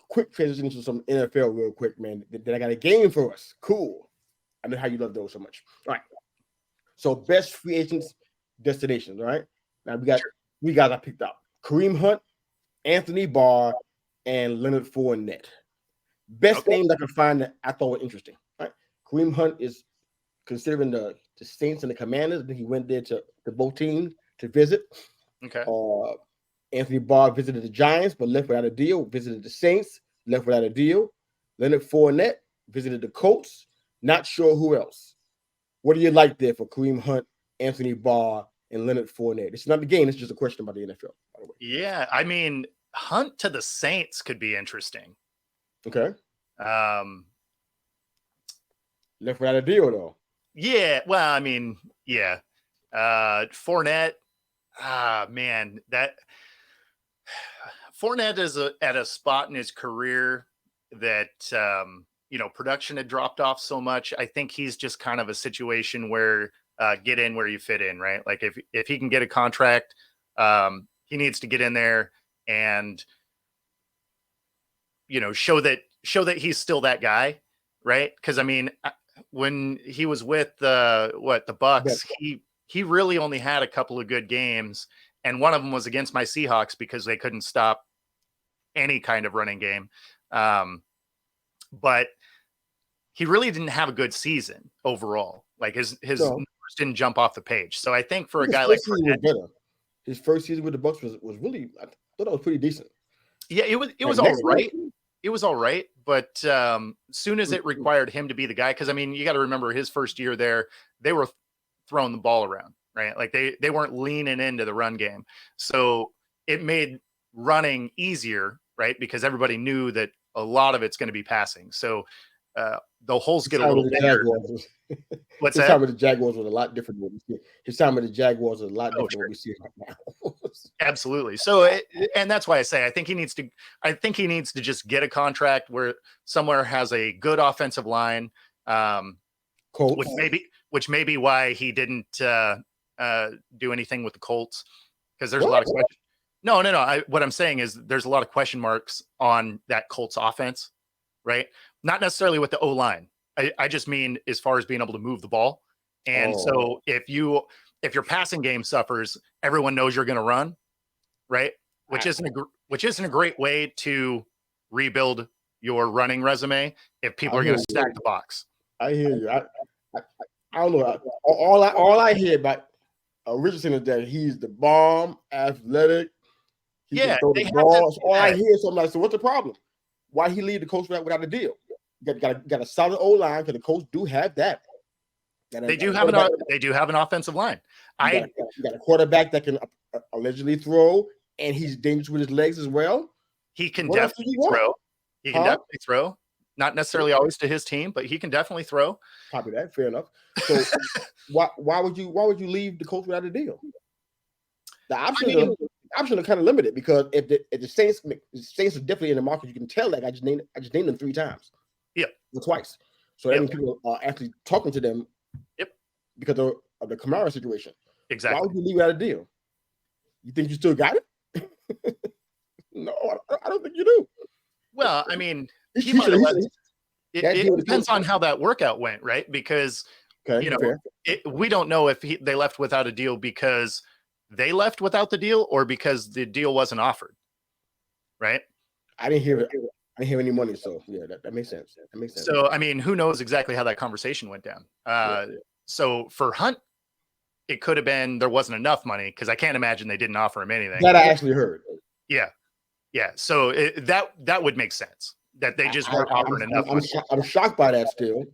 Quick transition to some NFL real quick, man. Then I got a game for us. Cool. I know how you love those so much. All right. So best free agents destinations. All right. Now we got three guys I picked up: Kareem Hunt, Anthony Barr, and Leonard Fournette. Best names I can find that I thought were interesting. All right. Kareem Hunt is considering the Saints and the Commanders. Then he went there to both teams to visit. Okay. Anthony Barr visited the Giants, but left without a deal. Visited the Saints, left without a deal. Leonard Fournette visited the Colts. Not sure who else. What do you like there for Kareem Hunt, Anthony Barr, and Leonard Fournette? It's not the game. It's just a question about the NFL, by the way. Yeah, I mean, Hunt to the Saints could be interesting. Okay. Left without a deal, though. Yeah. Well, I mean, yeah. Fournette. Man, that Fournette is at a spot in his career that production had dropped off so much. I think he's just kind of a situation where get in where you fit in, right? Like if he can get a contract, he needs to get in there and show that show that he's still that guy, right? Because I mean, when he was with the Bucks, he really only had a couple of good games, and one of them was against my Seahawks because they couldn't stop any kind of running game. But he really didn't have a good season overall. Like his numbers didn't jump off the page. So I think for a guy like Fournette, his first season with the Bucks was really, I thought that was pretty decent. Yeah, it was all right. It was all right, but soon as it required him to be the guy, because I mean, you got to remember his first year there, they were throwing the ball around, right? Like they weren't leaning into the run game, so it made running easier, right? Because everybody knew that a lot of it's going to be passing. So the holes get a little bigger. What's his time with the Jaguars was a lot different than what we see. His time with the Jaguars was a lot different than what we see right now. Absolutely. So, and that's why I say I think he needs to just get a contract where somewhere has a good offensive line, which may be why he didn't do anything with the Colts, because there's a lot of questions. No. What I'm saying is there's a lot of question marks on that Colts offense, right? Not necessarily with the O-line. I just mean as far as being able to move the ball. And so if your passing game suffers, everyone knows you're going to run, right? Which isn't a great way to rebuild your running resume if people are going to stack the box. I hear you. I don't know. All I hear about Richardson is that he's the bomb, athletic. He can throw the ball. All I hear is something like, so what's the problem? Why he leave the coach without a deal? Got a solid O-line, because the Colts do have that. They do have an offensive line. You got a quarterback that can allegedly throw, and he's dangerous with his legs as well. He can definitely throw. He can definitely throw. Not necessarily always to his team, but he can definitely throw. Copy that. Fair enough. So why would you leave the Colts without a deal? The options are kind of limited, because if the Saints are definitely in the market, you can tell that I just named them 3 times. Yeah, or twice. So that means people are actually talking to them. Yep. Because of the Kamara situation. Exactly. Why would you leave without a deal? You think you still got it? No, I don't think you do. Well, I mean, it depends on how that workout went, right? Because we don't know if they left without a deal because they left without the deal or because the deal wasn't offered, right? I didn't hear it. I didn't hear any money, so yeah, that makes sense. That makes sense. So I mean, who knows exactly how that conversation went down? So for Hunt, it could have been there wasn't enough money, because I can't imagine they didn't offer him anything. That I actually heard. Yeah. So that would make sense that they just weren't offering enough. I'm shocked by that still.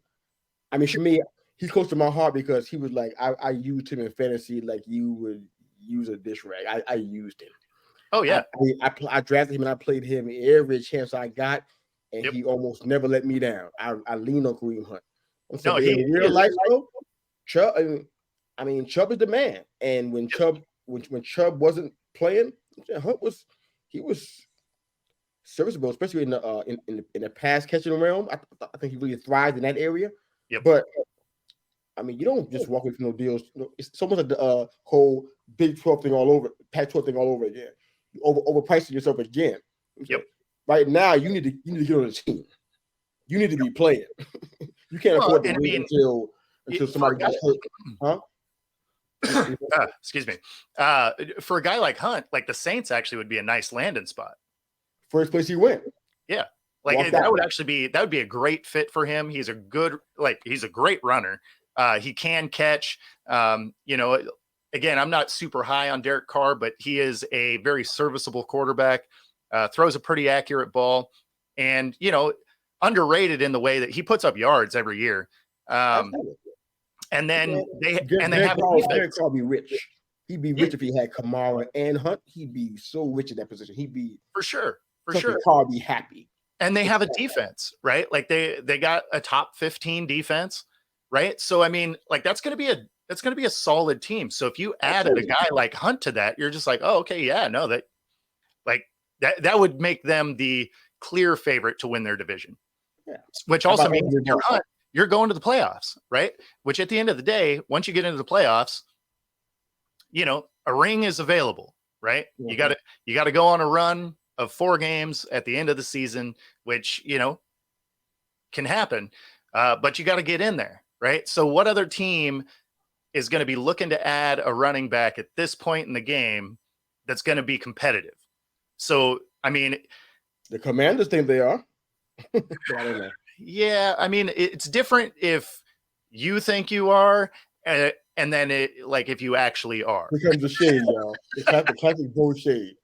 I mean, for me, he's close to my heart because he was like, I used him in fantasy like you would use a dish rag. I used him. Oh yeah. I drafted him and I played him every chance I got, and he almost never let me down. I leaned on Kareem Hunt. In real life though, Chubb. I mean, Chubb is the man. And when Chubb wasn't playing, Hunt was serviceable, especially in the pass catching realm. I think he really thrived in that area. Yep. But I mean, you don't just walk away from no deals. It's almost like the whole Big 12 thing all over, Pac-12 thing all over again. You overpricing yourself again. Yep. Right now, you need to get on the team. You need to be playing. You can't afford to wait until somebody gets hurt. Huh? Excuse me. For a guy like Hunt, like the Saints actually would be a nice landing spot. First place he went. Yeah. Like that would be a great fit for him. He's a great runner. He can catch. Again, I'm not super high on Derek Carr, but he is a very serviceable quarterback. Throws a pretty accurate ball, and underrated in the way that he puts up yards every year. And then they have Derek Carr be rich. He'd be rich if he had Kamara and Hunt. He'd be so rich in that position. He'd be for sure. Carr be happy. And they have a defense, right? Like they got a top 15 defense, right? So I mean, like that's going to be a solid team. So if you added a guy like Hunt to that, you're just like, oh, okay, yeah, no, that would make them the clear favorite to win their division. Yeah. Which also means if you're Hunt, you're going to the playoffs, right? Which at the end of the day, once you get into the playoffs, a ring is available, right? Mm-hmm. You got to go on a run of 4 games at the end of the season, which, can happen, but you got to get in there, right? So what other team is going to be looking to add a running back at this point in the game that's going to be competitive? So, I mean, the Commanders think they are. But I don't know. Yeah, I mean, it's different if you think you are, and then like if you actually are. Here comes the shade, y'all. The classic Bo shade.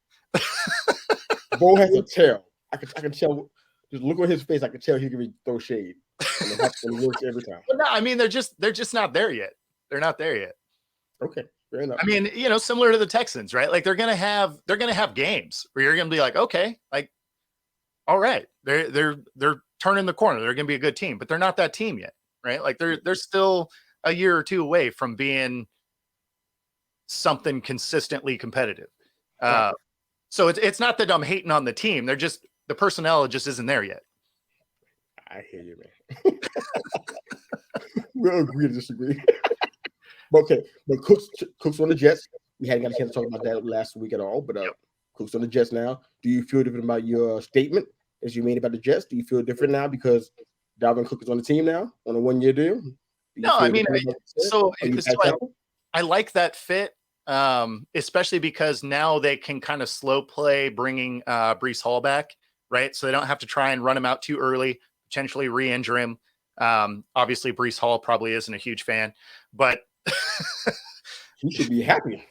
Bo has a tell. I can tell. Just look at his face. I can tell he can throw shade, and it works every time. But no, I mean, they're just not there yet. They're not there yet. Okay, fair enough. I mean, similar to the Texans, right? Like they're gonna have games where you're gonna be like, okay, like, all right, they're turning the corner. They're gonna be a good team, but they're not that team yet, right? Like they're still a year or two away from being something consistently competitive. So it's not that I'm hating on the team. They're just, the personnel just isn't there yet. I hear you, man. We'll agree to disagree. Okay, but Cook's on the Jets. We hadn't got a chance to talk about that last week at all, but Cook's on the Jets now. Do you feel different about your statement as you made about the Jets? Do you feel different now because Dalvin Cook is on the team now on a 1-year deal? No, I mean, I like that fit, especially because now they can kind of slow play bringing Breece Hall back, right? So they don't have to try and run him out too early, potentially re-injure him. Obviously, Breece Hall probably isn't a huge fan, but he should be happy.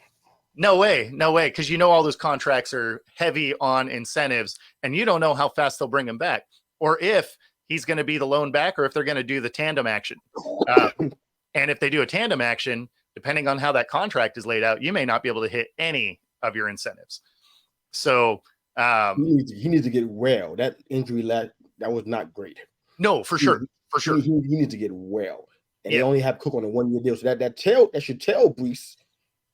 No way. Because all those contracts are heavy on incentives, and you don't know how fast they'll bring him back, or if he's going to be the lone back, or if they're going to do the tandem action. And if they do a tandem action, depending on how that contract is laid out, you may not be able to hit any of your incentives. So he needs to get well. That injury that was not great. No, for sure. He needs to get well. And they only have Cook on a 1-year deal. So that should tell Breece,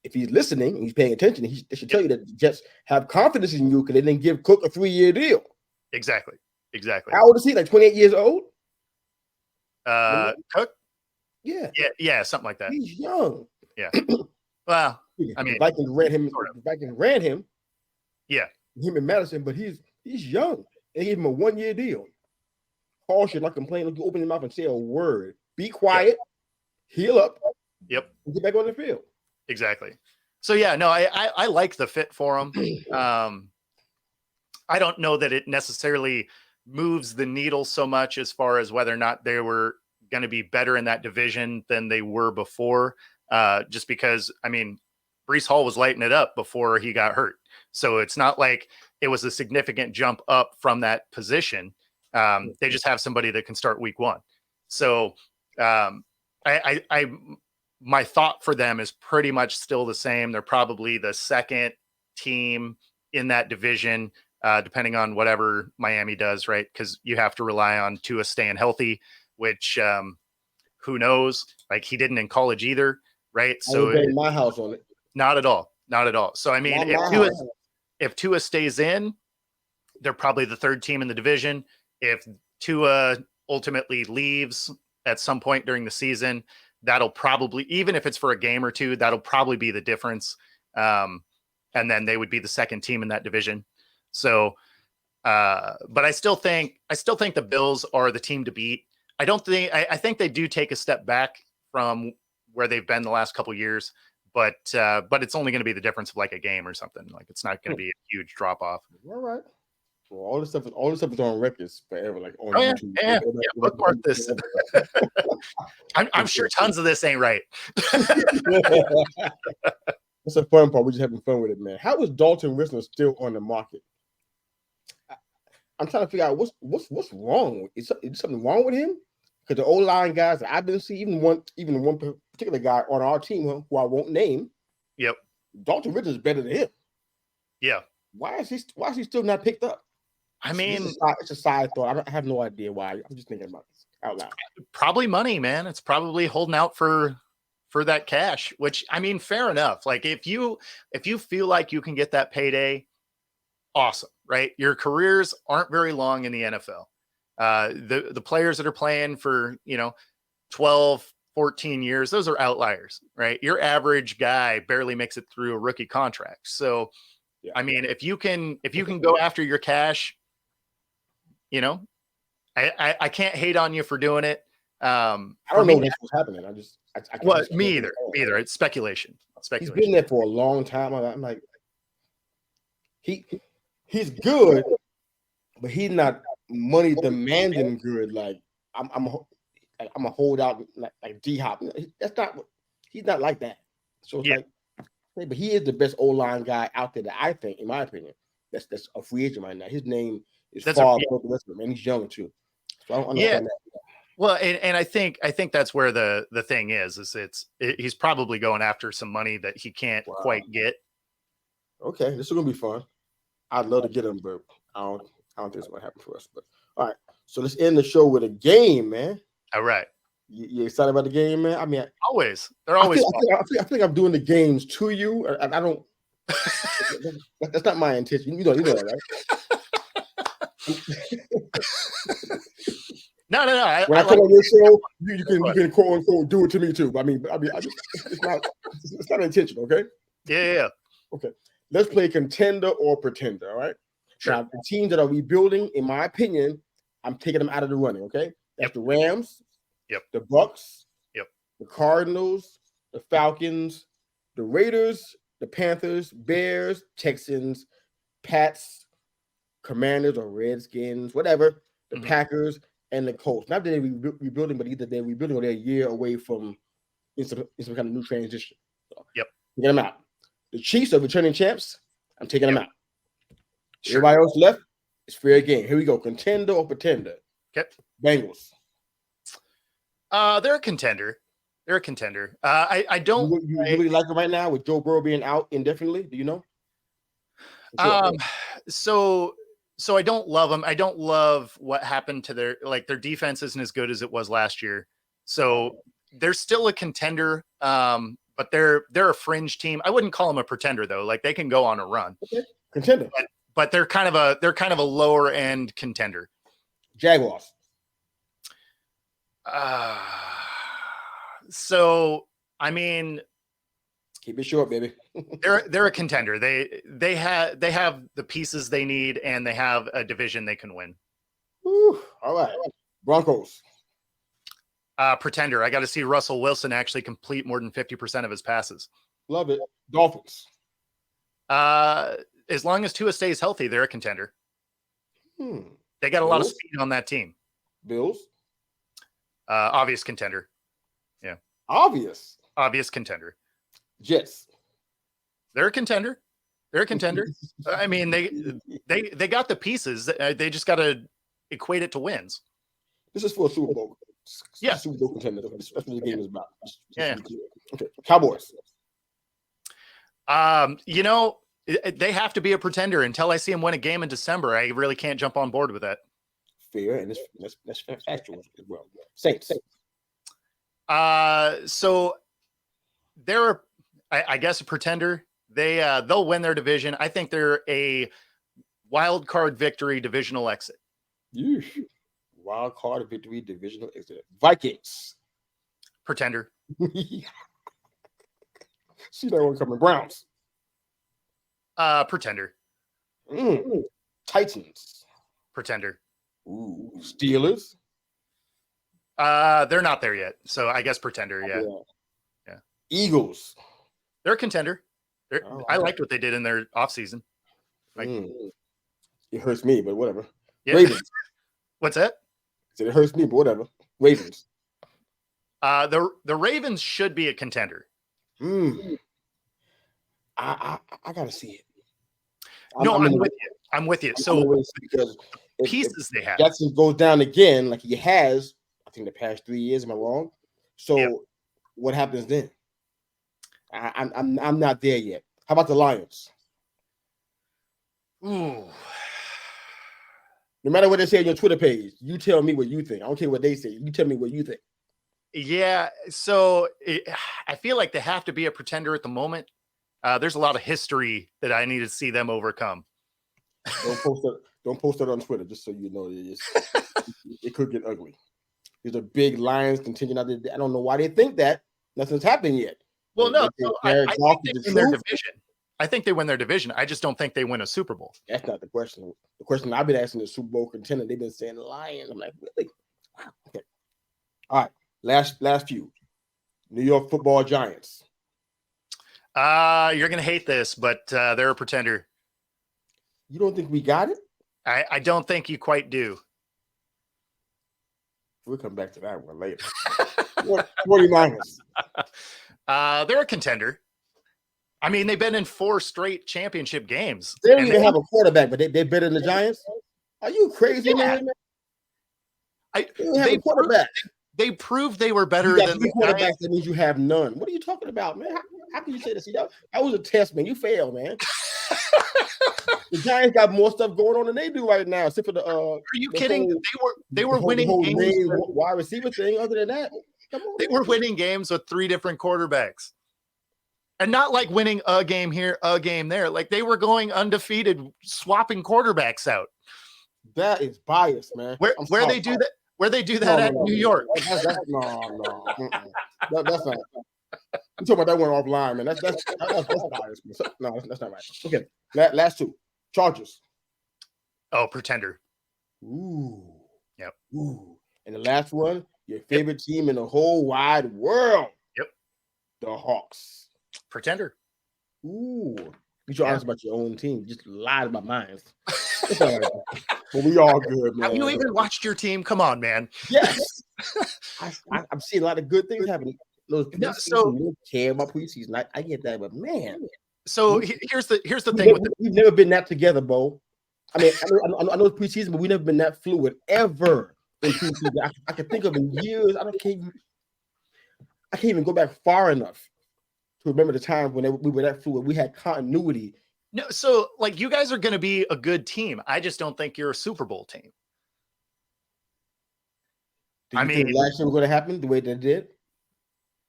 if he's listening and he's paying attention, they should tell you that the Jets have confidence in you because they didn't give Cook a 3-year deal. Exactly. How old is he? Like 28 years old? Cook? Yeah, something like that. He's young. Yeah. Well, I mean, the Vikings ran him. Yeah. Him and Madison, but he's young. They gave him a 1-year deal. Paul should not complain. Look, you open your mouth and say a word. Be quiet. Heal up. Yep. And get back on the field. Exactly. So yeah, no, I like the fit for him. I don't know that it necessarily moves the needle so much as far as whether or not they were going to be better in that division than they were before. Just because, I mean, Breece Hall was lighting it up before he got hurt. So it's not like it was a significant jump up from that position. They just have somebody that can start week 1. So my thought for them is pretty much still the same. They're probably the second team in that division, depending on whatever Miami does, right? Because you have to rely on Tua staying healthy, which who knows? Like he didn't in college either, right? So my house on it. Not at all. So I mean, if Tua stays in, they're probably the third team in the division. If Tua ultimately leaves at some point during the season, that'll probably, even if it's for a game or two, that'll probably be the difference. And then they would be the second team in that division. So, but I still think the Bills are the team to beat. I think they do take a step back from where they've been the last couple of years, but it's only going to be the difference of like a game or something. Like it's not going to be a huge drop off. All right. Well, all this stuff is on records forever, like on YouTube. Yeah, bookmark this. I'm sure tons of this ain't right. That's the fun part. We're just having fun with it, man. How is Dalton Risner still on the market? I'm trying to figure out what's wrong. Is something wrong with him? Because the O-line guys that I've been seeing, even one particular guy on our team who I won't name. Yep. Dalton Risner is better than him. Yeah. Why is he still not picked up? I mean, it's a side thought. I have no idea why. I'm just thinking about this out loud. Probably money, man. It's probably holding out for that cash, which, I mean, fair enough. Like if you feel like you can get that payday, awesome, right? Your careers aren't very long in the NFL. The players that are playing for, 12, 14 years, those are outliers, right? Your average guy barely makes it through a rookie contract. So, yeah. I mean, if you can go after your cash, I can't hate on you for doing it. I For don't know me, that's what's happening. I well, just me can't do either. it. Me either. It's speculation. He's Speculation. been there for a long time. I'm like, he's good, but he's not money demanding good. Like I'm a holdout like D Hop. That's not what he's not like that. So it's Yeah. like, hey, but he is the best O-line guy out there that I think, in my opinion, that's a free agent right now. His name is far above the rest of them, and he's young too. So I don't understand that. Well, and I think that's where the thing is he's probably going after some money that he can't quite get. Okay, this is gonna be fun. I'd love to get him, but I don't think it's gonna happen for us. But all right, so let's end the show with a game, man. All right. You excited about the game, man? I mean, always. They're always. I think I'm doing the games to you. I don't. That's not my intention. You know that, right? No. When I come on your show, you can quote unquote do it to me too. It's not intentional, okay? Yeah. Okay. Let's play contender or pretender. All right. Sure. Now, the teams that are rebuilding, in my opinion, I'm taking them out of the running. Okay. That's the Rams. Yep. The Bucks. Yep. The Cardinals. The Falcons. The Raiders. The Panthers. Bears. Texans. Pats. Commanders or Redskins. Whatever. The Packers and the Colts. Not that they're rebuilding, but either they're rebuilding or they're a year away from some kind of new transition. So, yep. Get them out. The Chiefs are returning champs. I'm taking them out. Sure. Everybody else left, it's fair game. Here we go. Contender or pretender? Okay. Bengals. They're a contender. I don't. You really like them right now with Joe Burrow being out indefinitely? Do you know? So I don't love them. I don't love what happened to their defense isn't as good as it was last year. So they're still a contender. But they're a fringe team. I wouldn't call them a pretender though. Like they can go on a run. Okay. Contender. But they're kind of a lower end contender. Jaguars. So I mean, keep it short, baby. they're a contender. They have the pieces they need, and they have a division they can win. Whew. All right. Broncos. Pretender. I got to see Russell Wilson actually complete more than 50% of his passes. Love it. Dolphins. As long as Tua stays healthy, they're a contender. They got a lot of speed on that team. Bills. Obvious contender. Yeah. Obvious contender. Jets. They're a contender. I mean, they got the pieces. They just got to equate it to wins. This is for a Super Bowl. Yeah. Super Bowl contender. That's what the game is about. Yeah. Okay. Cowboys. They have to be a pretender until I see them win a game in December. I really can't jump on board with that. Fair, and that's factual as well. Saints. So they're, I guess, a pretender. They'll win their division. I think they're a wild card victory, divisional exit. Yeesh. Wild card victory, divisional exit. Vikings. Pretender. See that one coming. Browns. Pretender. Titans. Pretender. Ooh. Steelers. They're not there yet, so I guess pretender. Yeah. Eagles. They're a contender. I liked what they did in their offseason. It hurts me, but whatever. Yeah. Ravens. What's that? It hurts me, but whatever. Ravens. The Ravens should be a contender. I gotta see it. I'm with you. So because pieces they have. Jackson goes down again, like he has. I think the past 3 years. Am I wrong? So what happens then? I'm not there yet. How about the Lions? Ooh. No matter what they say on your Twitter page, you tell me what you think. I don't care what they say. You tell me what you think. Yeah. So I feel like they have to be a pretender at the moment. There's a lot of history that I need to see them overcome. Don't post that on Twitter, just so you know. It could get ugly. There's a big Lions contingent out there. I don't know why they think that. Nothing's happened yet. Well, no, I think they win their division. I think they win their division. I just don't think they win a Super Bowl. That's not the question. The question I've been asking is Super Bowl contender. They've been saying Lions. I'm like, really? Wow. Okay. All right. Last few. New York Football Giants. You're gonna hate this, but they're a pretender. You don't think we got it? I don't think you quite do. We'll come back to that one later. 49ers. They're a contender. I mean, they've been in 4 straight championship games. They don't even have a quarterback, but they're better than the Giants. Are you crazy, man? They don't have a quarterback. They proved they were better than the quarterbacks. Giants. That means you have none. What are you talking about, man? How can you say this? See, that was a test, man. You failed, man. The Giants got more stuff going on than they do right now. Except for the are you kidding? They were winning games. Wide receiver thing. Other than that, they were winning games with 3 different quarterbacks, and not like winning a game here, a game there. Like they were going undefeated, swapping quarterbacks out. That is biased, man. Where they do that? Where they do that New York? That's not. I'm talking about that one offline, man. That's biased. No, that's not right. Okay, last 2. Chargers. Oh, pretender. Ooh. Yep. Ooh. And the last one, your favorite team in the whole wide world. Yep. The Hawks. Pretender. Ooh. You should honest about your own team. You just lied about mine. But we all good, man. Have you even watched your team? Come on, man. Yes. I'm seeing a lot of good things happening. Those don't care about preseason. I get that, but man. So here's the thing. We've never been that together, Bo. I mean, I know it's preseason, but we've never been that fluid ever in preseason. I can think of in years. I can't even go back far enough to remember the time when we were that fluid. We had continuity. No, so like you guys are going to be a good team. I just don't think you're a Super Bowl team. I mean, last year was going to happen the way that it did.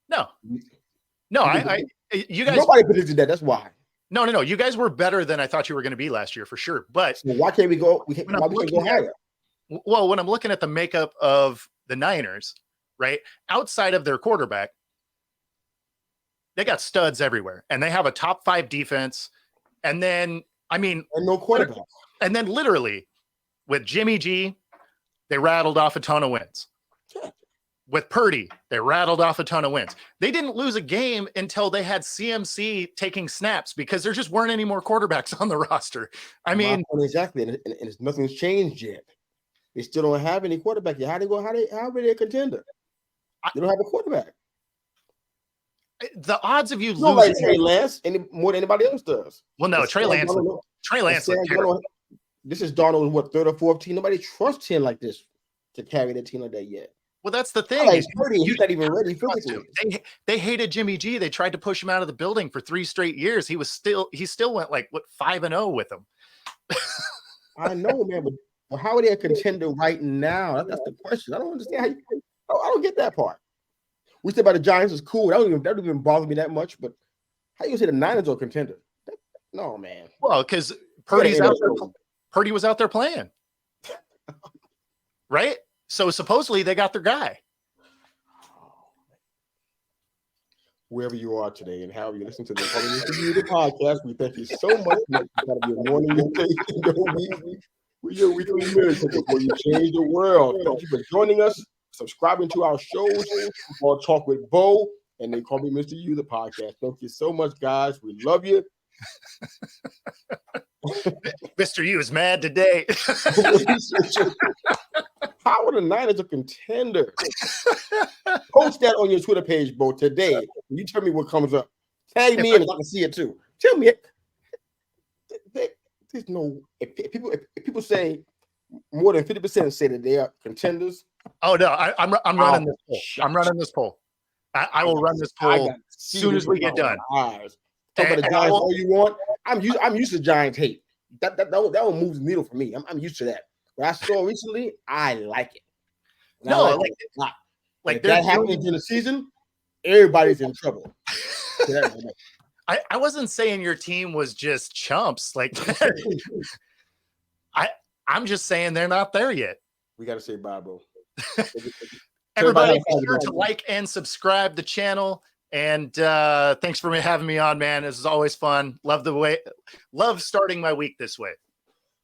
No, you guys. Nobody predicted that. That's why. No. You guys were better than I thought you were going to be last year for sure. But so why can't we go? Why we can't go higher? Well, when I'm looking at the makeup of the Niners, right outside of their quarterback, they got studs everywhere, and they have a top 5 defense. And then, I mean, and no quarterback. And then literally with Jimmy G, they rattled off a ton of wins. With Purdy, they rattled off a ton of wins. They didn't lose a game until they had CMC taking snaps because there just weren't any more quarterbacks on the roster. I mean, exactly. And nothing's changed yet. They still don't have any quarterback yet. How are they a contender? They don't have a quarterback. The odds of you losing like Trey Lance more than anybody else does. Well, no, Trey Lance. This is Darnold, what, 3rd or 4th team? Nobody trusts him like this to carry the team like that yet. Well, that's the thing. Like he's not even ready physically. They hated Jimmy G. They tried to push him out of the building for 3 straight years. He still went like 5-0 with them. I know, man, but how are they a contender right now? That's the question. I don't understand I don't get that part. We said about the Giants is cool. That don't even bother me that much. But how you gonna say the Niners are a contender? No, man. Well, because Purdy was out there playing, right? So supposedly they got their guy. Wherever you are today and however you listen to the podcast, we thank you so much. It's got to be a morning with your weekly miracle before you change the world. Thank you for joining us. Subscribing to our shows or Talk with Bo, and they call me Mr. U, the podcast. Thank you so much, guys. We love you. Mr. U is mad today. How are the Niners a contender? Post that on your Twitter page, Bo, today. You tell me what comes up. Tag me in if I can see it too. Tell me it. There's no if people say more than 50% say that they are contenders. Oh no, I'm running this poll. I'm running this poll. I will run this poll as soon as we get done. Talk about the Giants all you want. I'm used to Giants hate. That one moves the needle for me. I'm used to that. What I saw recently, I like it. No, like if that happens in the season, everybody's in trouble. I wasn't saying your team was just chumps. Like I'm just saying they're not there yet. We got to say bye, bro. Everybody be sure to like and subscribe the channel. And thanks for having me on, man. This is always fun. Love starting my week this way.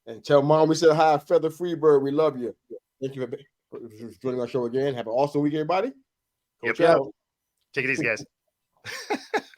And tell mom we said hi, Feather Freebird. We love you. Thank you for joining our show again. Have an awesome week, everybody. Coach Yep. out. Take it easy, guys.